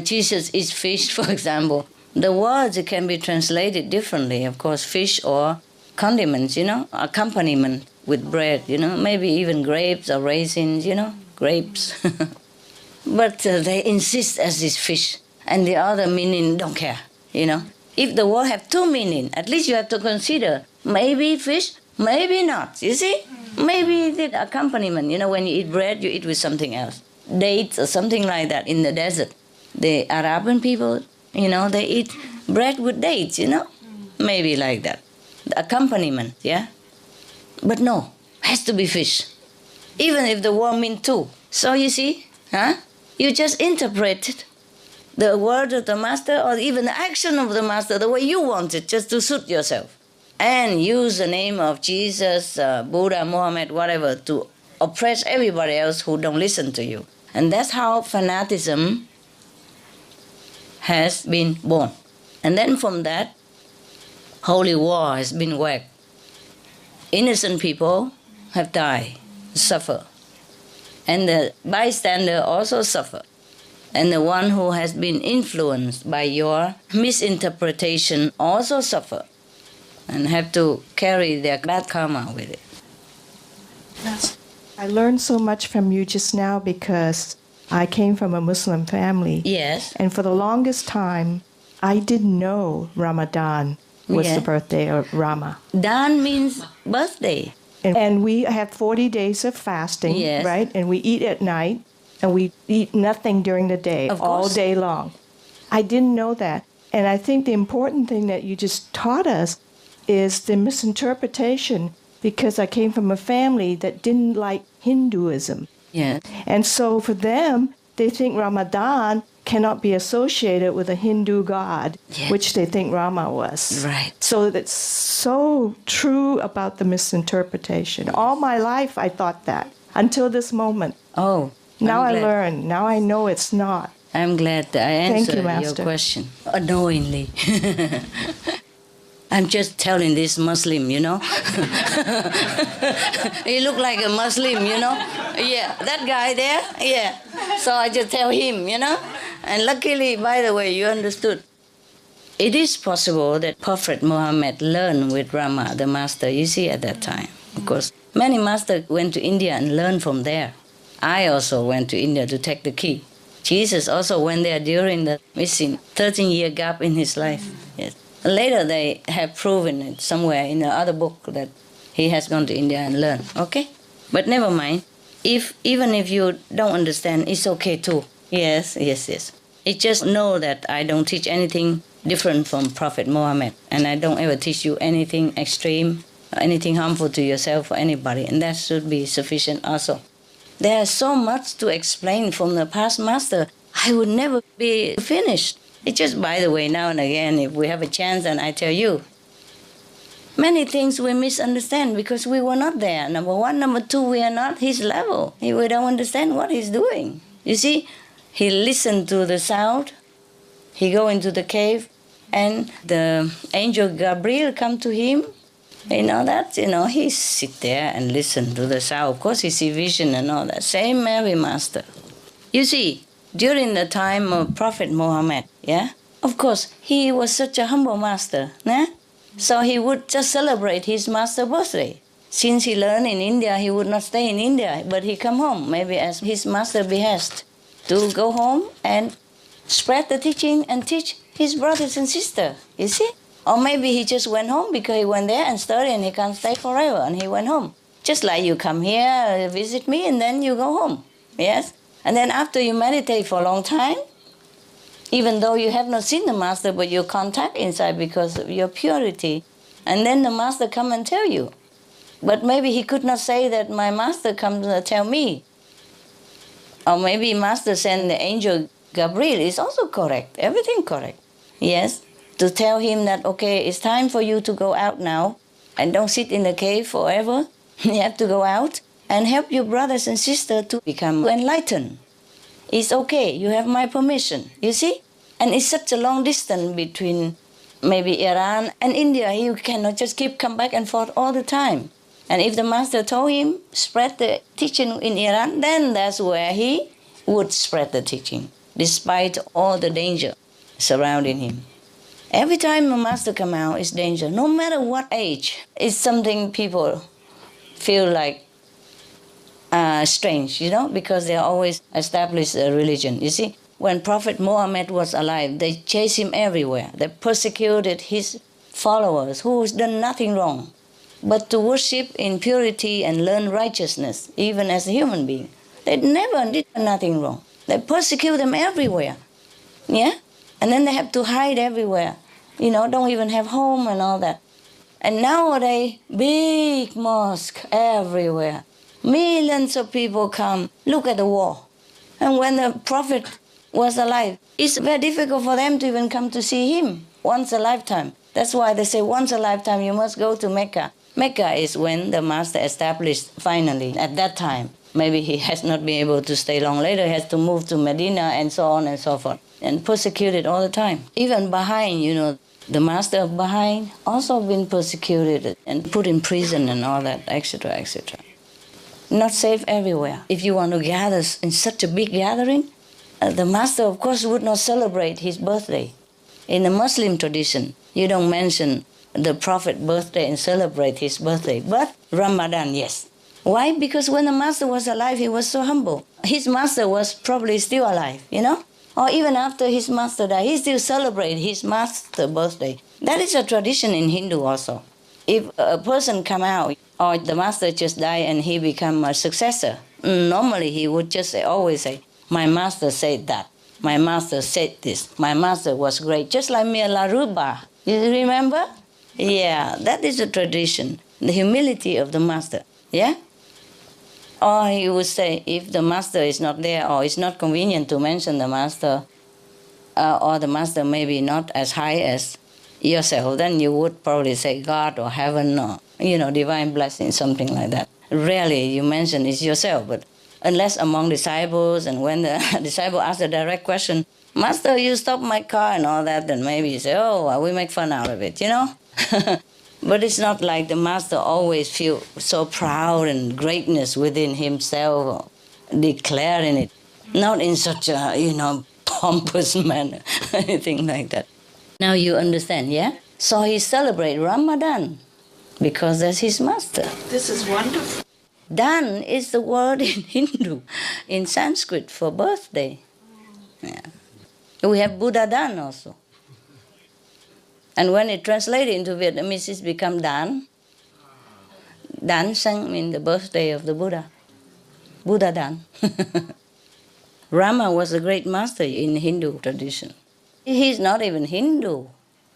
Jesus eats fish, for example. The words can be translated differently, of course, fish or condiments, accompaniment with bread, maybe even grapes or raisins, grapes. But they insist as is fish, and the other meaning don't care, If the word have two meanings, at least you have to consider maybe fish, maybe not, you see? Maybe the accompaniment, when you eat bread, you eat with something else. Dates or something like that in the desert. The Arabian people, they eat bread with dates, Maybe like that. The accompaniment, yeah? But no, has to be fish. Even if the word means two. So you see, you just interpreted the word of the master or even the action of the master the way you want it, just to suit yourself. And use the name of Jesus, Buddha, Muhammad, whatever, to oppress everybody else who don't listen to you. And that's how fanaticism has been born. And then from that, holy war has been waged. Innocent people have died, suffer. And the bystander also suffer. And the one who has been influenced by your misinterpretation also suffer and have to carry their bad karma with it. Yes. I learned so much from you just now because I came from a Muslim family. Yes. And for the longest time, I didn't know Ramadan was the birthday of Rama. Dan means birthday. And we have 40 days of fasting, right? And we eat at night, and we eat nothing during the day, all day long. I didn't know that. And I think the important thing that you just taught us is the misinterpretation, because I came from a family that didn't like Hinduism. Yeah. And so for them, they think Ramadan cannot be associated with a Hindu god, which they think Rama was. Right. So that's so true about the misinterpretation. All my life I thought that, until this moment. Oh. Now I learn. Now I know it's not. I'm glad that I answered your question. Unknowingly. I'm just telling this Muslim, He looked like a Muslim, Yeah, that guy there, yeah. So I just tell him, And luckily, by the way, you understood. it is possible that Prophet Muhammad learned with Rama, the master, you see, at that time. Of course, many masters went to India and learned from there. I also went to India to take the key. Jesus also went there during the missing 13-year gap in his life. Yes. Later they have proven it somewhere in another book that he has gone to India and learned. Okay? But never mind. Even if you don't understand, it's okay too. Yes. It just know that I don't teach anything different from Prophet Muhammad, and I don't ever teach you anything extreme, anything harmful to yourself or anybody, and that should be sufficient also. There's so much to explain from the past master. I would never be finished. It's just, by the way, now and again, if we have a chance, and I tell you, many things we misunderstand because we were not there. Number one. Number two, we are not his level. We don't understand what he's doing. You see, he listened to the sound. He go into the cave, and the angel Gabriel come to him. He sit there and listen to the sound. Of course, he see vision and all that. Same every master. You see, during the time of Prophet Muhammad, of course, he was such a humble master. So he would just celebrate his master's birthday. Since he learned in India, he would not stay in India, but he come home, maybe as his master behest, to go home and spread the teaching and teach his brothers and sisters, you see? Or maybe he just went home because he went there and studied and he can't stay forever and he went home. Just like you come here, visit me, and then you go home, yes? And then after you meditate for a long time, even though you have not seen the master, but you contact inside because of your purity, and then the master come and tell you. But maybe he could not say that my master come to tell me. Or maybe master send the angel Gabriel is also correct, everything correct, yes? To tell him that, okay, it's time for you to go out now and don't sit in the cave forever. You have to go out and help your brothers and sisters to become enlightened. It's okay, you have my permission, you see? And it's such a long distance between maybe Iran and India. You cannot just come back and forth all the time. And if the master told him, spread the teaching in Iran, then that's where he would spread the teaching, despite all the danger surrounding him. Every time a master come out, it's danger, no matter what age. It's something people feel like strange, because they always establish a religion. You see, when Prophet Muhammad was alive, they chased him everywhere. They persecuted his followers who's done nothing wrong, but to worship in purity and learn righteousness, even as a human being. They never did nothing wrong. They persecute them everywhere, and then they have to hide everywhere. Don't even have home and all that. And nowadays, big mosque everywhere. Millions of people come, look at the wall. And when the Prophet was alive, it's very difficult for them to even come to see him once a lifetime. That's why they say once a lifetime you must go to Mecca. Mecca is when the master established finally at that time. Maybe he has not been able to stay long later, he has to move to Medina and so on and so forth. And persecuted all the time. Even Baha'i, the master of Baha'i also been persecuted and put in prison and all that, etc., etc. Not safe everywhere. If you want to gather in such a big gathering, the master, of course, would not celebrate his birthday. In the Muslim tradition, you don't mention the Prophet's birthday and celebrate his birthday. But Ramadan, yes. Why? Because when the master was alive, he was so humble. His master was probably still alive, Or even after his master died, he still celebrates his master's birthday. That is a tradition in Hindu also. If a person come out, or the master just died and he become a successor, normally he would just always say, my master said that, my master said this, my master was great, just like Mela Ruba. You remember? Yeah, that is a tradition, the humility of the master, Or he would say, if the master is not there, or it's not convenient to mention the master, or the master maybe not as high as yourself, then you would probably say God or heaven or, divine blessing, something like that. Rarely you mention it's yourself, but unless among disciples, and when the disciple asks a direct question, Master, you stopped my car and all that, then maybe you say, oh, we make fun out of it, But it's not like the master always feel so proud and greatness within himself, declaring it. Not in such a, pompous manner, anything like that. Now you understand, yeah? So he celebrates Ramadan because that's his master. This is wonderful. Dan is the word in Hindu, in Sanskrit for birthday. Yeah. We have Buddha Dan also. And when it translated into Vietnamese, it's become Dan. Dan Sang means the birthday of the Buddha. Buddha Dan. Rama was a great master in Hindu tradition. He's not even Hindu.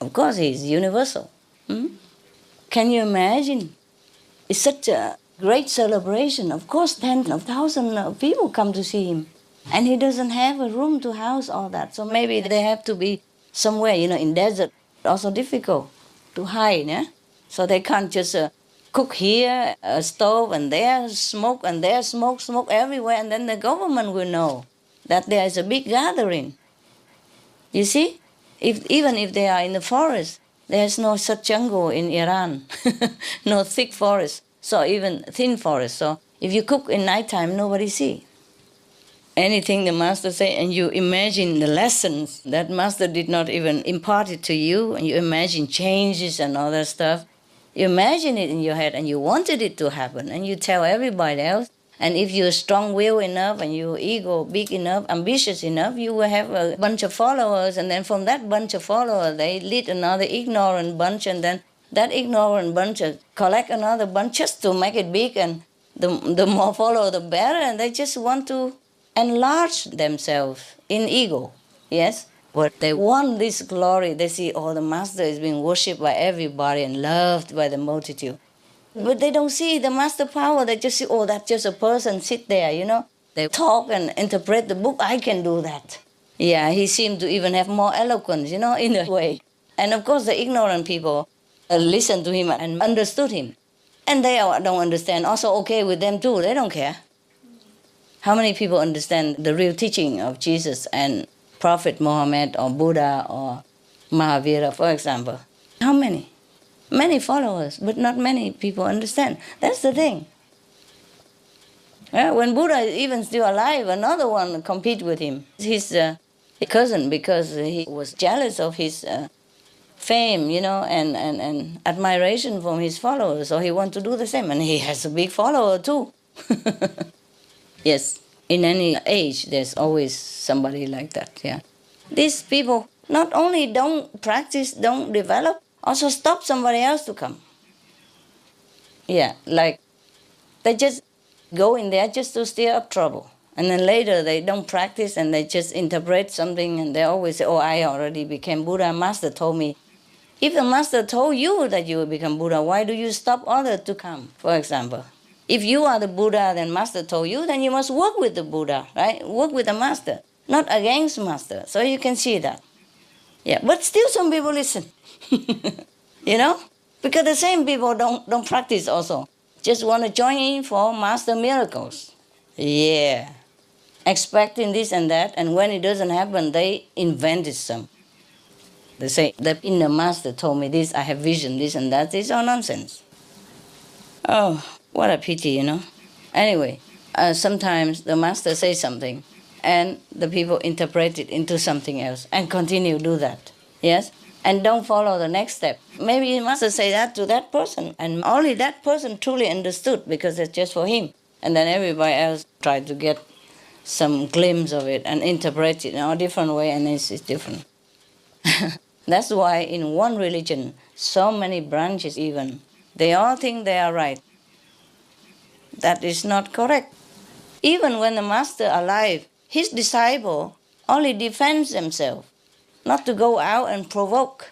Of course, he's universal. Can you imagine? It's such a great celebration. Of course, tens of thousands of people come to see him. And he doesn't have a room to house all that. So maybe they have to be somewhere, in desert. Also difficult to hide, yeah? So they can't just cook here, a stove, and there smoke, and there smoke everywhere, and then the government will know that there is a big gathering. You see? Even if they are in the forest, there's no such jungle in Iran. No thick forest. So even thin forest. So if you cook in nighttime, nobody see. Anything the master say, and you imagine the lessons that master did not even impart it to you, and you imagine changes and all that stuff. You imagine it in your head, and you wanted it to happen, and you tell everybody else. And if you're strong-willed enough, and your ego big enough, ambitious enough, you will have a bunch of followers, and then from that bunch of followers, they lead another ignorant bunch, and then that ignorant bunch collect another bunch just to make it big, and the more followers, the better, and they just want to enlarge themselves in ego, yes? But they want this glory. They see, the master is being worshipped by everybody and loved by the multitude. But they don't see the master power. They just see, that's just a person sit there, They talk and interpret the book. I can do that. Yeah, he seemed to even have more eloquence, in a way. And of course, the ignorant people listened to him and understood him. And they don't understand. Also okay with them too. They don't care. How many people understand the real teaching of Jesus and Prophet Muhammad or Buddha or Mahavira, for example? How many? Many followers, but not many people understand. That's the thing. Yeah, when Buddha is even still alive, another one compete with him. His cousin, because he was jealous of his fame, and admiration from his followers. So he wants to do the same. And he has a big follower too. Yes, in any age, there's always somebody like that, yeah. These people not only don't practice, don't develop, also stop somebody else to come. Yeah, like they just go in there just to stir up trouble. And then later they don't practice and they just interpret something and they always say, I already became Buddha, master told me. If the master told you that you will become Buddha, why do you stop others to come, for example? If you are the Buddha, then master told you, then you must work with the Buddha, right? Work with the master, not against master. So you can see that. Yeah, but still some people listen. Because the same people don't practice also. Just want to join in for master miracles. Yeah. Expecting this and that, and when it doesn't happen, they invented some. They say, the inner master told me this, I have vision, this and that. It's all nonsense. Oh, what a pity, Anyway, sometimes the master says something, and the people interpret it into something else, and continue to do that. Yes? And don't follow the next step. Maybe the master say that to that person, and only that person truly understood, because it's just for him. And then everybody else tried to get some glimpse of it and interpret it in a different way, and it's different. That's why in one religion, so many branches even, they all think they are right. That is not correct. Even when the master alive, his disciple only defends themselves, not to go out and provoke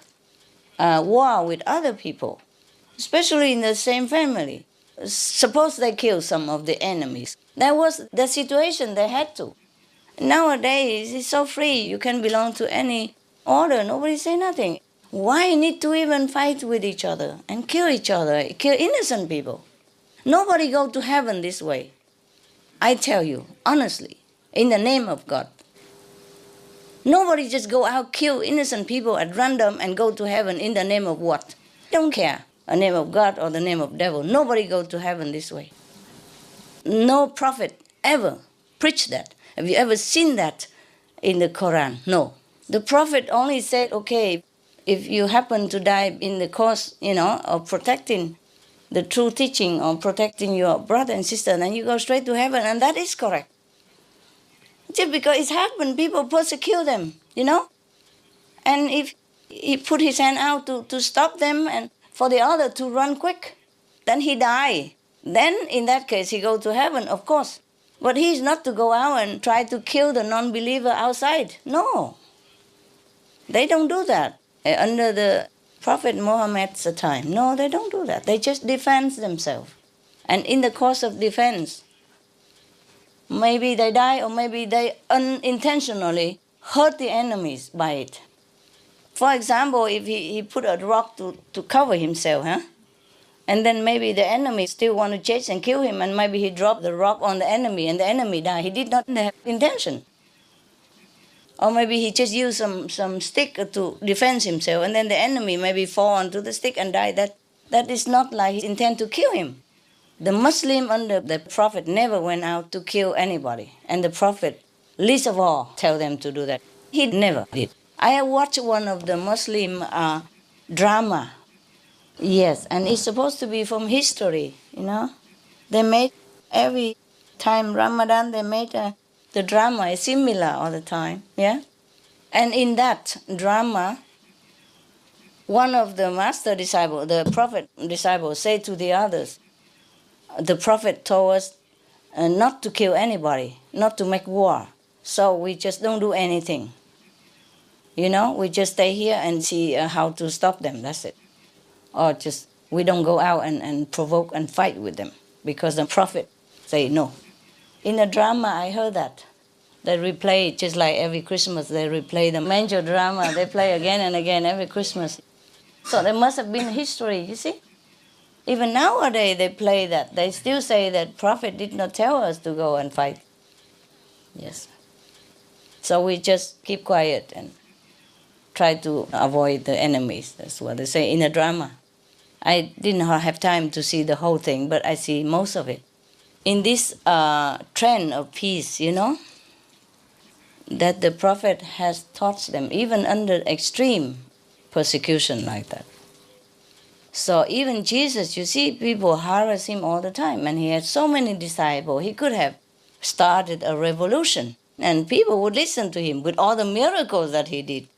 war with other people, especially in the same family. Suppose they kill some of the enemies. That was the situation they had to. Nowadays, it's so free. You can belong to any order. Nobody say nothing. Why need to even fight with each other and kill each other, kill innocent people? Nobody go to heaven this way. I tell you, honestly, in the name of God. Nobody just go out, kill innocent people at random and go to heaven in the name of what? Don't care. The name of God or the name of devil. Nobody go to heaven this way. No prophet ever preached that. Have you ever seen that in the Quran? No. The prophet only said, okay, if you happen to die in the cause, of protecting the true teaching or protecting your brother and sister, then you go straight to heaven, and that is correct. Just because it's happened, people persecute them, And if he put his hand out to stop them and for the other to run quick, then he die. Then in that case he go to heaven, of course. But he is not to go out and try to kill the non-believer outside. No. They don't do that under the Prophet Muhammad's time. No, they don't do that. They just defend themselves. And in the course of defense, maybe they die or maybe they unintentionally hurt the enemies by it. For example, if he put a rock to cover himself, and then maybe the enemy still want to chase and kill him, and maybe he dropped the rock on the enemy and the enemy died. He did not have intention. Or maybe he just used some stick to defend himself, and then the enemy maybe fall onto the stick and die. That is not like he intend to kill him. The Muslim under the Prophet never went out to kill anybody. And the Prophet, least of all, tell them to do that. He never did. I have watched one of the Muslim drama. Yes, and it's supposed to be from history, They made every time Ramadan, they made the drama is similar all the time, yeah? And in that drama, one of the master disciples, the Prophet disciples, say to the others, the Prophet told us not to kill anybody, not to make war. So we just don't do anything. We just stay here and see how to stop them, that's it. Or just, we don't go out and provoke and fight with them because the Prophet say no. In the drama, I heard that. They replay it just like every Christmas. They replay the manger drama. They play again and again every Christmas. So there must have been history, you see. Even nowadays they play that. They still say that Prophet did not tell us to go and fight. Yes. So we just keep quiet and try to avoid the enemies. That's what they say in a drama. I didn't have time to see the whole thing, but I see most of it. In this trend of peace, that the Prophet has taught them, even under extreme persecution like that. So even Jesus, you see, people harass him all the time, and he had so many disciples. He could have started a revolution, and people would listen to him with all the miracles that he did.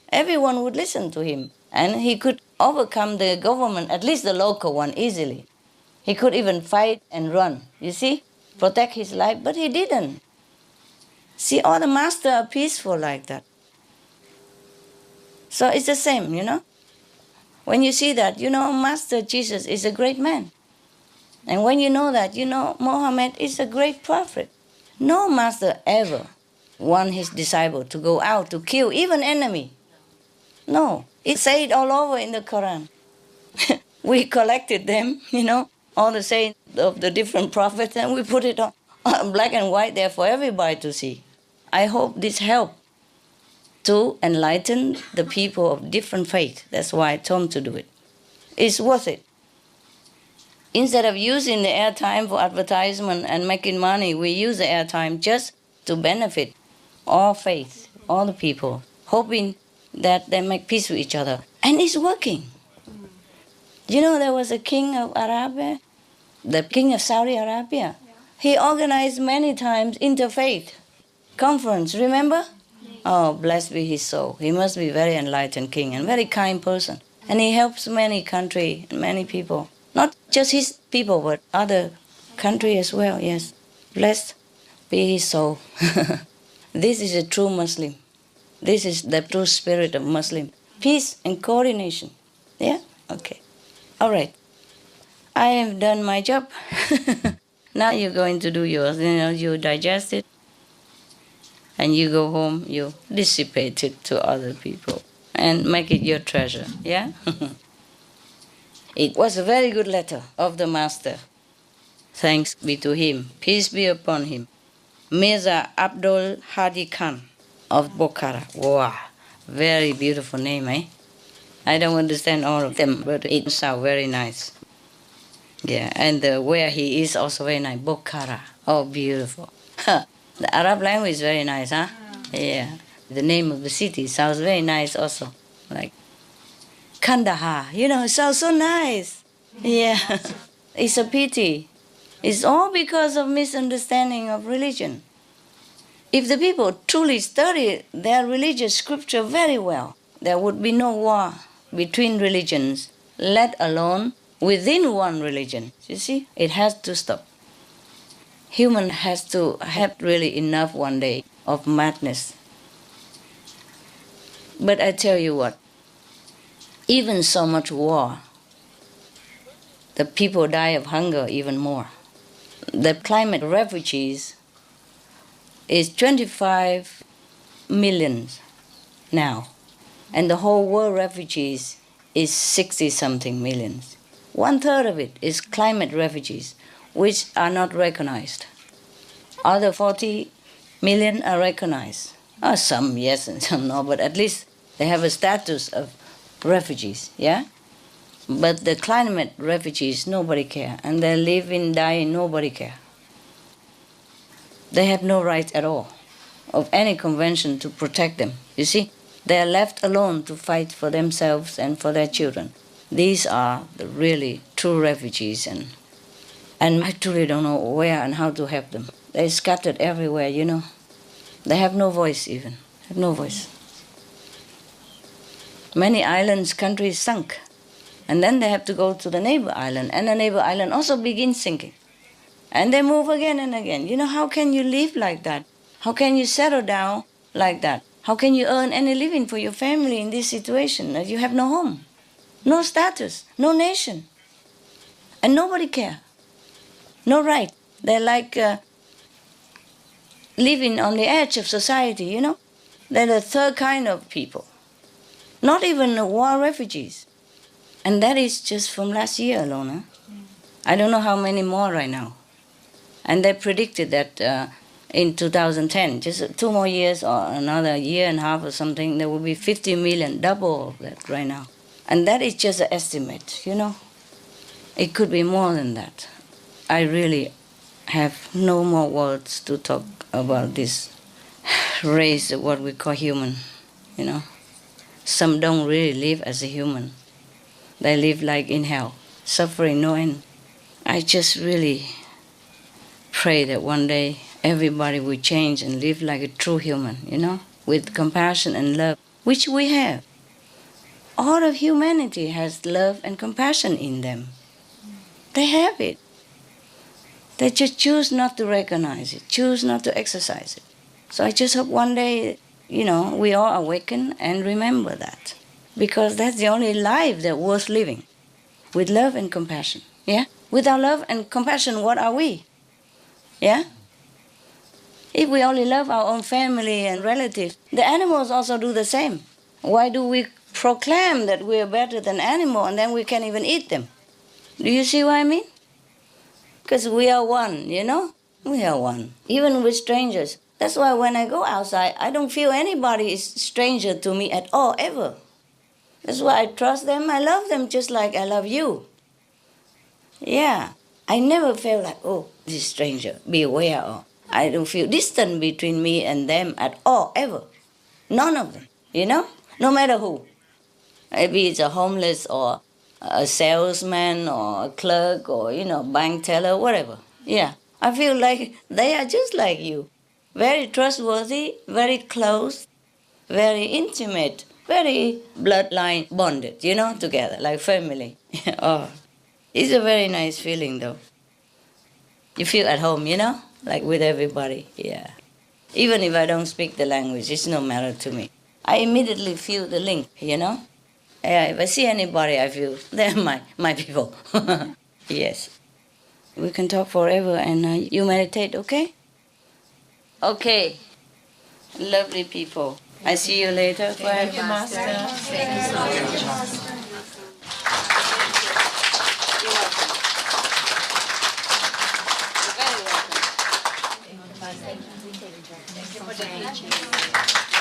Everyone would listen to him, and he could overcome the government, at least the local one, easily. He could even fight and run, you see, protect his life, but he didn't. See, all the masters are peaceful like that. So it's the same, When you see that, Master Jesus is a great man. And when you know that, Muhammad is a great prophet. No master ever want his disciple to go out to kill even enemy. No, it's said all over in the Quran. We collected them, all the sayings of the different prophets, and we put it on black and white there for everybody to see. I hope this helps to enlighten the people of different faith. That's why I told them to do it. It's worth it. Instead of using the airtime for advertisement and making money, we use the airtime just to benefit all faith, all the people, hoping that they make peace with each other. And it's working. There was a king of Arabia, the king of Saudi Arabia. Yeah. He organized many times interfaith conference, remember? Oh, blessed be his soul. He must be very enlightened king and very kind person. And he helps many countries, many people. Not just his people, but other countries as well, yes. Blessed be his soul. This is a true Muslim. This is the true spirit of Muslim. Peace and coordination. Yeah? Okay. All right. I have done my job. Now you're going to do yours. You digest it. And you go home, you dissipate it to other people. And make it your treasure. Yeah? It was a very good letter of the Master. Thanks be to him. Peace be upon him. Mirza Abdul Hadi Khan of Bokhara. Wow. Very beautiful name, eh? I don't understand all of them, but it sounds very nice. Yeah, and where he is also very nice. Bokhara. Oh, beautiful. The Arab language is very nice, huh? Yeah. The name of the city sounds very nice also. Like Kandahar. It sounds so nice. Yeah, it's a pity. It's all because of misunderstanding of religion. If the people truly study their religious scripture very well, there would be no war between religions, let alone within one religion. You see, it has to stop. Human has to have really enough one day of madness. But I tell you what, even so much war, the people die of hunger even more. The climate refugees is 25 million now, and the whole world refugees is 60-something millions. 1/3 of it is climate refugees, which are not recognized. Other 40 million are recognized. Some yes and some no, but at least they have a status of refugees, yeah? But the climate refugees, nobody care. And they live in dying, nobody care. They have no right at all of any convention to protect them. You see, they are left alone to fight for themselves and for their children. These are the really true refugees, and I truly don't know where and how to help them. They're scattered everywhere, They have no voice even, have no voice. Many islands, countries sunk. And then they have to go to the neighbor island, and the neighbor island also begins sinking. And they move again and again. How can you live like that? How can you settle down like that? How can you earn any living for your family in this situation that you have no home, no status, no nation, and nobody care, no right? They're like living on the edge of society, They're the third kind of people, not even war refugees. And that is just from last year alone. Huh? I don't know how many more right now. And they predicted that in 2010, just 2 more years or another year and a half or something, there will be 50 million, double of that right now. And that is just an estimate, It could be more than that. I really have no more words to talk about this race, what we call human, Some don't really live as a human. They live like in hell, suffering no end. I just really pray that one day everybody will change and live like a true human, with compassion and love, which we have. All of humanity has love and compassion in them. They have it. They just choose not to recognize it, choose not to exercise it. So I just hope one day, we all awaken and remember that. Because that's the only life that's worth living, with love and compassion, yeah? Without love and compassion, what are we, yeah? If we only love our own family and relatives, the animals also do the same. Why do we proclaim that we are better than animals and then we can't even eat them? Do you see what I mean? Because we are one, We are one, even with strangers. That's why when I go outside, I don't feel anybody is stranger to me at all, ever. That's why I trust them, I love them just like I love you. Yeah, I never felt like, this stranger, beware. Or I don't feel distant between me and them at all, ever. None of them, no matter who. Maybe it's a homeless or a salesman or a clerk or, bank teller, whatever. Yeah, I feel like they are just like you. Very trustworthy, very close, very intimate. Very bloodline bonded, together, like family. It's a very nice feeling, though. You feel at home, like with everybody, yeah. Even if I don't speak the language, it's no matter to me. I immediately feel the link, Yeah, if I see anybody, I feel they're my people. Yes. We can talk forever and you meditate, okay? Okay. Lovely people. I see you later. Thank you, Master. Thank you so much. You're very welcome. Thank you for the teaching.